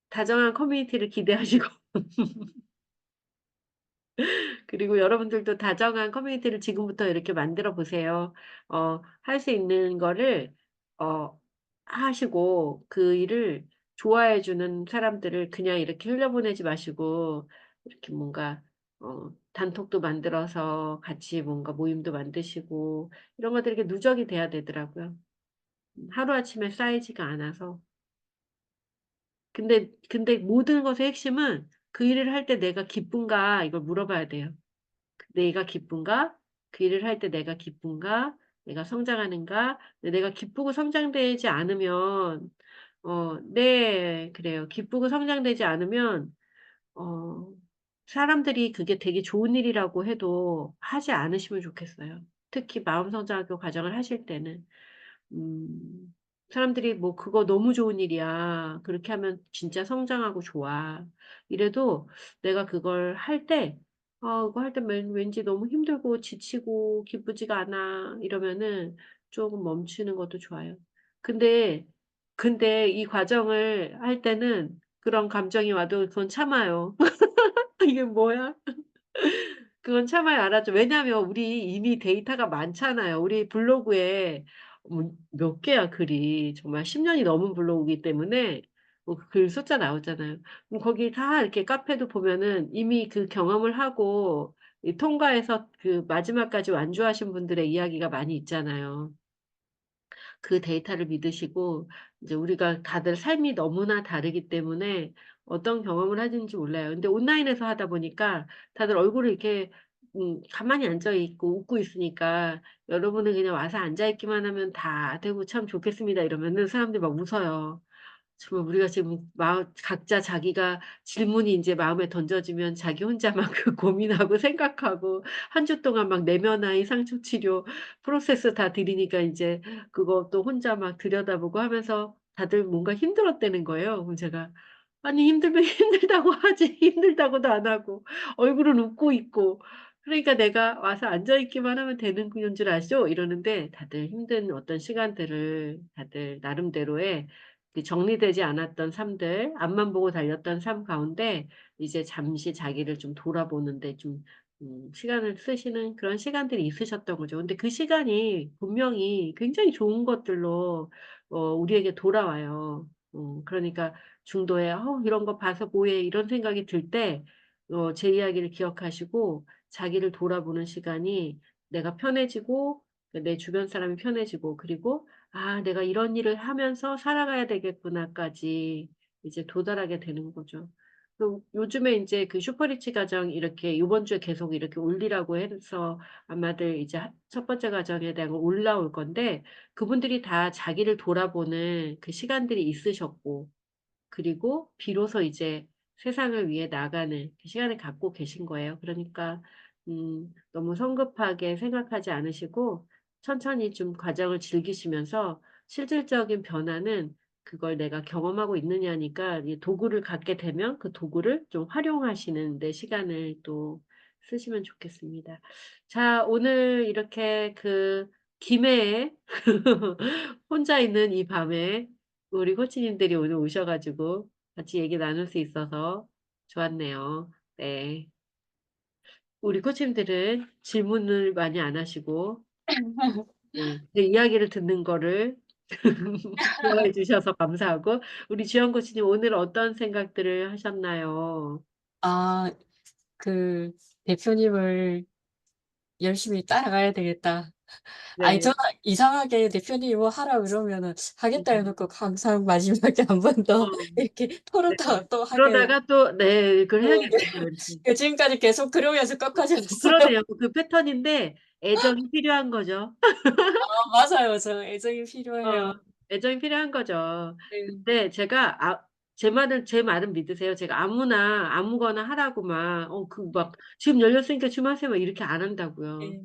다정한 커뮤니티를 기대하시고, 그리고 여러분들도 다정한 커뮤니티를 지금부터 이렇게 만들어 보세요. 할 수 있는 거를, 어, 하시고, 그 일을 좋아해 주는 사람들을 그냥 이렇게 흘려보내지 마시고, 이렇게 뭔가, 단톡도 만들어서 같이 뭔가 모임도 만드시고, 이런 것들이 이렇게 누적이 돼야 되더라고요. 하루아침에 쌓이지가 않아서. 근데 모든 것의 핵심은 그 일을 할 때 내가 기쁜가, 이걸 물어봐야 돼요. 내가 기쁜가? 그 일을 할 때 내가 기쁜가? 내가 성장하는가? 내가 기쁘고 성장되지 않으면, 네, 그래요. 기쁘고 성장되지 않으면, 어, 사람들이 그게 되게 좋은 일이라고 해도 하지 않으시면 좋겠어요. 특히 마음성장학교 과정을 하실 때는. 사람들이 뭐 그거 너무 좋은 일이야. 그렇게 하면 진짜 성장하고 좋아. 이래도 내가 그걸 할 때, 그거 할 때 왠지 너무 힘들고 지치고 기쁘지가 않아. 이러면은 조금 멈추는 것도 좋아요. 근데, 근데 이 과정을 할 때는 그런 감정이 와도 그건 참아요. 이게 뭐야? 그건 참아야 알았죠. 왜냐하면 우리 이미 데이터가 많잖아요. 우리 블로그에 몇 개야 글이. 정말 10년이 넘은 블로그이기 때문에 뭐글 숫자 나오잖아요. 그럼 거기 다 이렇게 카페도 보면은 이미 그 경험을 하고 통과해서 그 마지막까지 완주하신 분들의 이야기가 많이 있잖아요. 그 데이터를 믿으시고 이제 우리가 다들 삶이 너무나 다르기 때문에 어떤 경험을 하는지 몰라요. 근데 온라인에서 하다 보니까 다들 얼굴을 이렇게 가만히 앉아 있고 웃고 있으니까 여러분은 그냥 와서 앉아 있기만 하면 다 되고 참 좋겠습니다. 이러면은 사람들이 막 웃어요. 정말 우리가 지금 각자 자기가 질문이 이제 마음에 던져지면 자기 혼자 막 그 고민하고 생각하고 한 주 동안 막 내면화의 상처 치료 프로세스 다 들이니까 이제 그것도 혼자 막 들여다보고 하면서 다들 뭔가 힘들었다는 거예요. 그럼 제가 아니 힘들면 힘들다고 하지 힘들다고도 안 하고 얼굴은 웃고 있고 그러니까 내가 와서 앉아 있기만 하면 되는 그런 줄 아시죠? 이러는데 다들 힘든 어떤 시간들을 다들 나름대로의 그 정리되지 않았던 삶들, 앞만 보고 달렸던 삶 가운데 이제 잠시 자기를 좀 돌아보는데 좀 시간을 쓰시는 그런 시간들이 있으셨던 거죠. 근데 그 시간이 분명히 굉장히 좋은 것들로 우리에게 돌아와요. 그러니까 중도에 이런 거 봐서 뭐해 이런 생각이 들 때 제 이야기를 기억하시고 자기를 돌아보는 시간이 내가 편해지고 내 주변 사람이 편해지고 그리고 내가 이런 일을 하면서 살아가야 되겠구나까지 이제 도달하게 되는 거죠. 요즘에 이제 그 슈퍼리치 가정 이렇게 이번 주에 계속 이렇게 올리라고 해서 아마들 이제 첫 번째 가정에 대한 거 올라올 건데 그분들이 다 자기를 돌아보는 그 시간들이 있으셨고 그리고 비로소 이제 세상을 위해 나가는 그 시간을 갖고 계신 거예요. 그러니까 너무 성급하게 생각하지 않으시고 천천히 좀 과정을 즐기시면서 실질적인 변화는 그걸 내가 경험하고 있느냐니까 이 도구를 갖게 되면 그 도구를 좀 활용하시는 데 시간을 또 쓰시면 좋겠습니다. 자, 오늘 이렇게 그 김해에 혼자 있는 이 밤에 우리 코치님들이 오늘 오셔가지고 같이 얘기 나눌 수 있어서 좋았네요. 네. 우리 코치님들은 질문을 많이 안 하시고, 네, 제 이야기를 듣는 거를 좋아해 주셔서 감사하고, 우리 지영 코치님 오늘 어떤 생각들을 하셨나요? 아, 그 대표님을 열심히 따라가야 되겠다. 아니, 네. 저는 이상하게 대표님이 뭐 하라 그러면은 하겠다 해놓고 항상 마지막에 한 번 더 어, 이렇게 네. 털었다가 또 하게 되고, 그러다가 또, 네, 그걸 해야겠어요. 이렇게. 지금까지 계속 그러면서 끝까지 했어요. 그러네요. 그 패턴인데 애정이 필요한 거죠. 맞아요. 저 애정이 어, 필요해요. 애정이 필요한 거죠. 네. 근데 제가 제 말은 믿으세요. 제가 아무거나 하라고만, 막, 지금 열렸으니까 좀 하세요. 막 이렇게 안 한다고요. 네.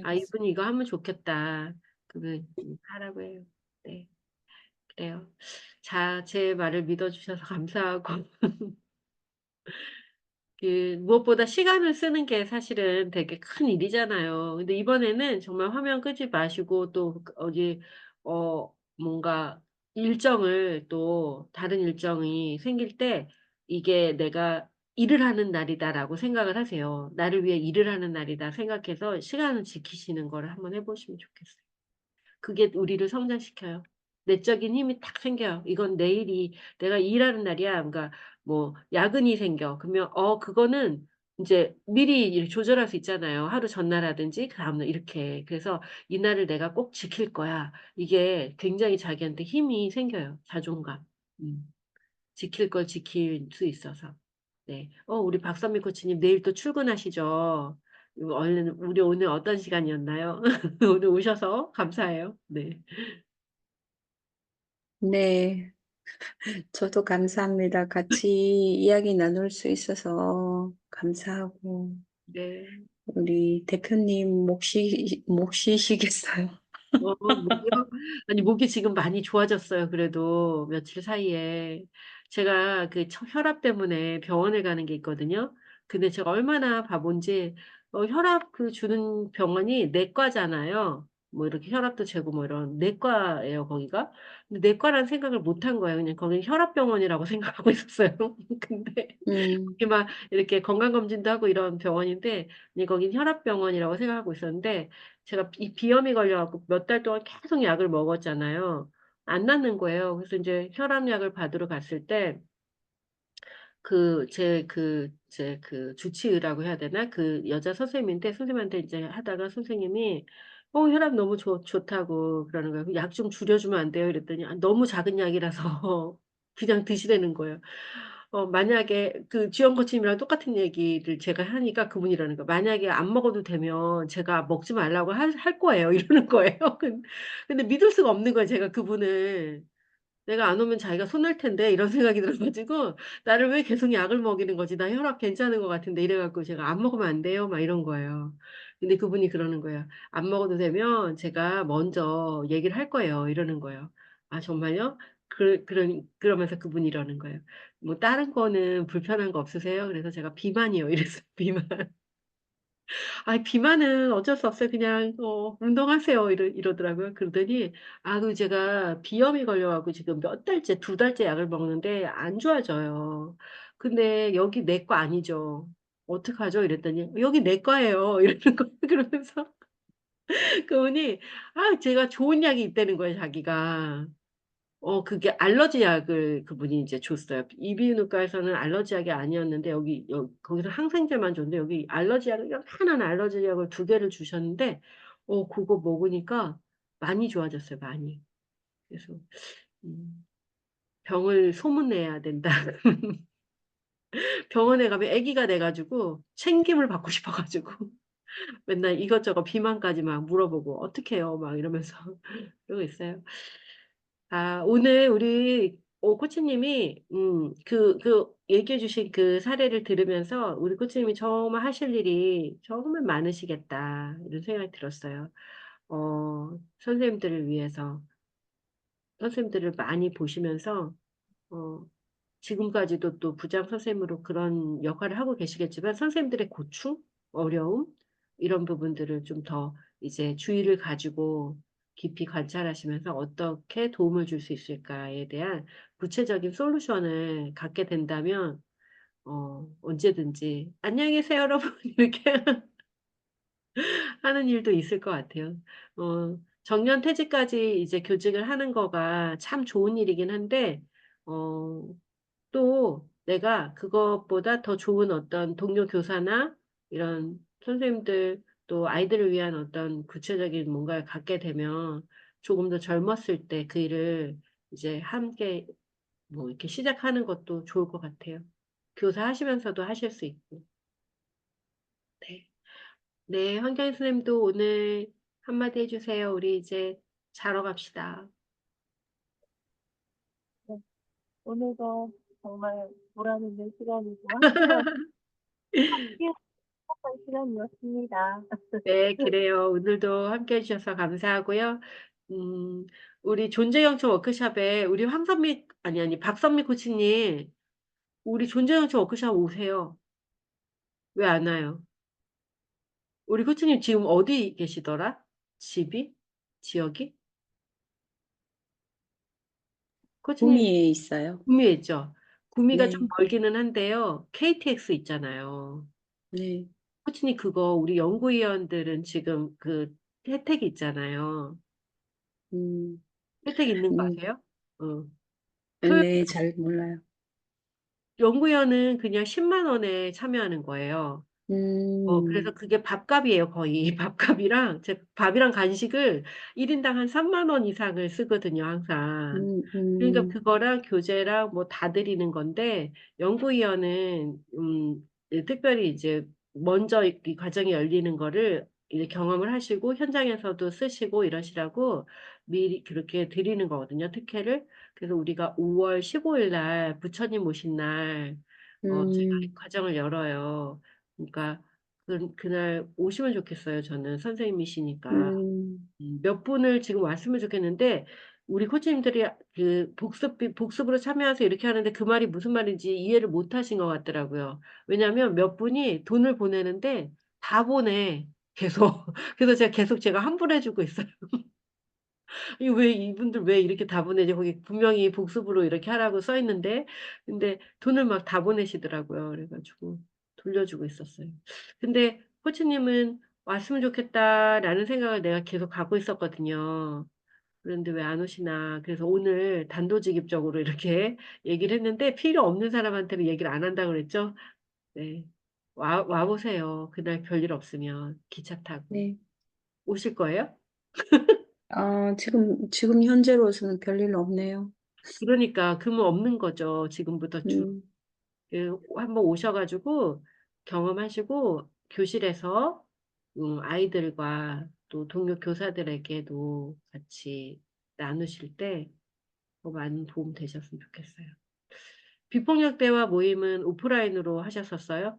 아, 알겠습니다. 이분이 이거 하면 좋겠다. 그러면 하라고 해요. 네, 그래요. 자, 제 말을 믿어주셔서 감사하고. 무엇보다 시간을 쓰는 게 사실은 되게 큰 일이잖아요. 근데 이번에는 정말 화면 끄지 마시고 또 어디 뭔가 일정을 또 다른 일정이 생길 때 이게 내가 일을 하는 날이다라고 생각을 하세요. 나를 위해 일을 하는 날이다 생각해서 시간을 지키시는 거를 한번 해보시면 좋겠어요. 그게 우리를 성장시켜요. 내적인 힘이 딱 생겨요. 이건 내일이 내가 일하는 날이야. 그러니까 뭐 야근이 생겨. 그러면 그거는 이제 미리 이렇게 조절할 수 있잖아요. 하루 전날 하든지 그 다음날 이렇게. 그래서 이날을 내가 꼭 지킬 거야. 이게 굉장히 자기한테 힘이 생겨요. 자존감. 음. 지킬 걸 지킬 수 있어서. 네. 우리 박선미 코치님 내일 또 출근하시죠? 얼른 우리 오늘 어떤 시간이었나요? 오늘 오셔서 감사해요. 네. 네, 저도 감사합니다. 같이 이야기 나눌 수 있어서 감사하고, 네. 우리 대표님 목 쉬시겠어요? 목이요? 아니, 목이 지금 많이 좋아졌어요. 그래도 며칠 사이에. 제가 그 혈압 때문에 병원에 가는 게 있거든요. 근데 제가 얼마나 바본지, 혈압 그 주는 병원이 내과잖아요. 뭐 이렇게 혈압도 재고 뭐 이런 내과예요, 거기가. 근데 내과라는 생각을 못 한 거예요. 그냥 거기는 혈압병원이라고 생각하고 있었어요. 근데 음, 거기 막 이렇게 건강검진도 하고 이런 병원인데, 그냥 거긴 혈압병원이라고 생각하고 있었는데, 제가 이 비염이 걸려갖고 몇 달 동안 계속 약을 먹었잖아요. 안 낫는 거예요. 그래서 이제 혈압약을 받으러 갔을 때, 제 주치의라고 해야 되나? 그 여자 선생님인데, 선생님한테 이제 하다가 선생님이, 혈압 너무 좋다고 그러는 거예요. 약 좀 줄여주면 안 돼요? 이랬더니, 너무 작은 약이라서 그냥 드시라는 거예요. 만약에 그 지원 코치님이랑 똑같은 얘기를 제가 하니까 그분이라는 거예요. 만약에 안 먹어도 되면 제가 먹지 말라고 할 거예요. 이러는 거예요. 근데 믿을 수가 없는 거예요. 제가 그분을. 내가 안 오면 자기가 손할 텐데 이런 생각이 들어가지고 나를 왜 계속 약을 먹이는 거지? 나 혈압 괜찮은 것 같은데 이래갖고 제가 안 먹으면 안 돼요? 막 이런 거예요. 근데 그분이 그러는 거예요. 안 먹어도 되면 제가 먼저 얘기를 할 거예요. 이러는 거예요. 아, 정말요? 그러면서 그분이 이러는 거예요. 뭐 다른 거는 불편한 거 없으세요? 그래서 제가 비만이요. 이랬어요. 비만. 아, 비만은 어쩔 수 없어요. 그냥 운동하세요. 이러더라고요. 그러더니 그 제가 비염이 걸려가지고 지금 몇 달째, 2달째 약을 먹는데 안 좋아져요. 근데 여기 내 거 아니죠. 어떡하죠? 이랬더니 여기 내 거예요. 이러는 거예요. 그러면서 그분이 제가 좋은 약이 있다는 거예요. 자기가. 그게 알러지 약을 그분이 이제 줬어요. 이비인후과에서는 알러지 약이 아니었는데 거기서 항생제만 줬는데 여기 알러지 약을 하나는 알러지 약을 2개를 주셨는데 그거 먹으니까 많이 좋아졌어요. 많이. 그래서 음, 병을 소문내야 된다. 병원에 가면 아기가 돼가지고 챙김을 받고 싶어가지고 맨날 이것저것 비만까지 막 물어보고 어떻게 해요? 막 이러면서 그러고 있어요. 오늘 우리 코치님이 얘기해 주신 그 사례를 들으면서 우리 코치님이 정말 하실 일이 정말 많으시겠다 이런 생각이 들었어요. 선생님들을 위해서 선생님들을 많이 보시면서 지금까지도 또 부장 선생님으로 그런 역할을 하고 계시겠지만 선생님들의 고충, 어려움 이런 부분들을 좀 더 이제 주의를 가지고 깊이 관찰하시면서 어떻게 도움을 줄 수 있을까에 대한 구체적인 솔루션을 갖게 된다면 언제든지 안녕히 계세요, 여러분. 이렇게 하는 일도 있을 것 같아요. 정년 퇴직까지 이제 교직을 하는 거가 참 좋은 일이긴 한데, 어, 또 내가 그것보다 더 좋은 어떤 동료 교사나 이런 선생님들 또 아이들을 위한 어떤 구체적인 뭔가를 갖게 되면 조금 더 젊었을 때 그 일을 이제 함께 뭐 이렇게 시작하는 것도 좋을 것 같아요. 교사 하시면서도 하실 수 있고. 네. 네, 황교안 선생님도 오늘 한마디 해주세요. 우리 이제 자러 갑시다. 네, 오늘도 정말 보람 있는 시간이고 함께 행복한 시간이었습니다. 네, 그래요. 오늘도 함께 해주셔서 감사하고요. 음, 우리 존재영체 워크숍에 우리 박선미 코치님, 우리 존재영체 워크숍 오세요. 왜 안 와요? 우리 코치님 지금 어디 계시더라? 집이? 지역이? 코치님 구미에 있어요. 구미에 있죠? 구미가 좀 네, 멀기는 한데요. KTX 있잖아요. 네. 코치님 그거 우리 연구위원들은 지금 그 혜택이 있잖아요. 음, 혜택 있는 거 음, 아세요? 어. 네, 잘 몰라요. 연구위원은 그냥 10만 원에 참여하는 거예요. 그래서 음, 그게 밥값이에요, 거의. 밥값이랑, 밥이랑 간식을 1인당 한 3만 원 이상을 쓰거든요, 항상. 음, 그러니까 음, 그거랑 교재랑 뭐 다 드리는 건데, 연구위원은, 특별히 이제 먼저 이 과정이 열리는 거를 이제 경험을 하시고, 현장에서도 쓰시고 이러시라고 미리 그렇게 드리는 거거든요, 특혜를. 그래서 우리가 5월 15일 날, 부처님 오신 날, 제가 이 음, 과정을 열어요. 그러니까 그날 오시면 좋겠어요. 저는 선생님이시니까. 음, 몇 분을 지금 왔으면 좋겠는데, 우리 코치님들이 그 복습으로 참여해서 이렇게 하는데 그 말이 무슨 말인지 이해를 못 하신 것 같더라고요. 왜냐하면 몇 분이 돈을 보내는데 다 보내. 계속. 그래서 제가 환불해주고 있어요. 이분들 왜 이렇게 다 보내지? 거기 분명히 복습으로 이렇게 하라고 써 있는데, 근데 돈을 막 다 보내시더라고요. 그래가지고 돌려주고 있었어요. 근데 코치님은 왔으면 좋겠다라는 생각을 내가 계속 갖고 있었거든요. 그런데 왜 안 오시나. 그래서 오늘 단도직입적으로 이렇게 얘기를 했는데 필요 없는 사람한테는 얘기를 안 한다고 그랬죠? 네. 와보세요. 그날 별일 없으면 기차 타고. 네. 오실 거예요? 지금 현재로서는 별일 없네요. 그러니까 그러면 없는 거죠. 지금부터 음, 한번 오셔가지고 경험하시고 교실에서 아이들과 또 동료 교사들에게도 같이 나누실 때 더 많은 도움 되셨으면 좋겠어요. 비폭력 대화 모임은 오프라인으로 하셨었어요?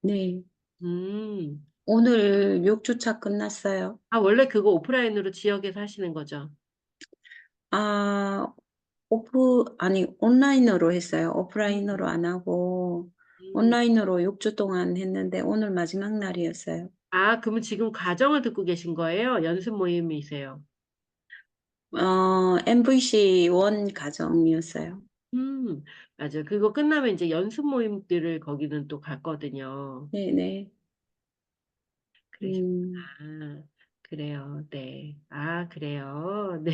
네. 음. 오늘 6주차 끝났어요. 원래 그거 오프라인으로 지역에서 하시는 거죠? 아, 아니, 온라인으로 했어요. 오프라인으로 음. 안 하고, 음. 온라인으로 6주 동안 했는데, 오늘 마지막 날이었어요. 그러면 지금 과정을 듣고 계신 거예요? 연습 모임이세요? MVC 원 가정이었어요. 음, 맞아요. 그거 끝나면 이제 연습 모임들을 거기는 또 갔거든요. 네네. 음, 그러셨구나. 그래요. 네. 그래요. 네.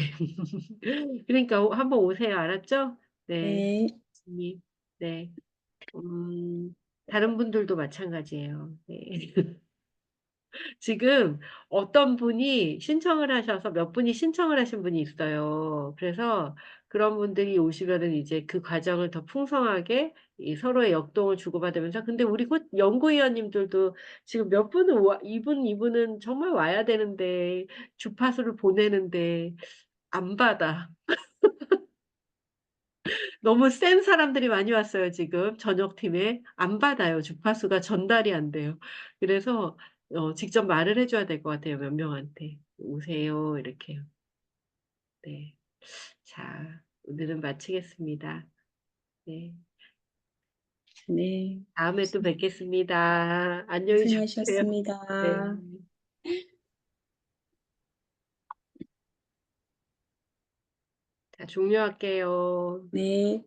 그러니까 한번 오세요. 알았죠? 네. 네, 님. 네. 음, 다른 분들도 마찬가지예요. 네. 지금 어떤 분이 신청을 하셔서 몇 분이 신청을 하신 분이 있어요. 그래서 그런 분들이 오시면은 이제 그 과정을 더 풍성하게 이 서로의 역동을 주고받으면서 근데 우리 연구위원님들도 지금 몇 분은 이분은 정말 와야 되는데 주파수를 보내는데 안 받아. 너무 센 사람들이 많이 왔어요, 지금. 저녁팀에. 안 받아요. 주파수가 전달이 안 돼요. 그래서, 직접 말을 해줘야 될 것 같아요, 몇 명한테. 오세요, 이렇게요. 네. 자, 오늘은 마치겠습니다. 네. 네. 다음에 또 뵙겠습니다. 안녕히 주무세요. 고생하셨습니다. 네. 자, 종료할게요. 네.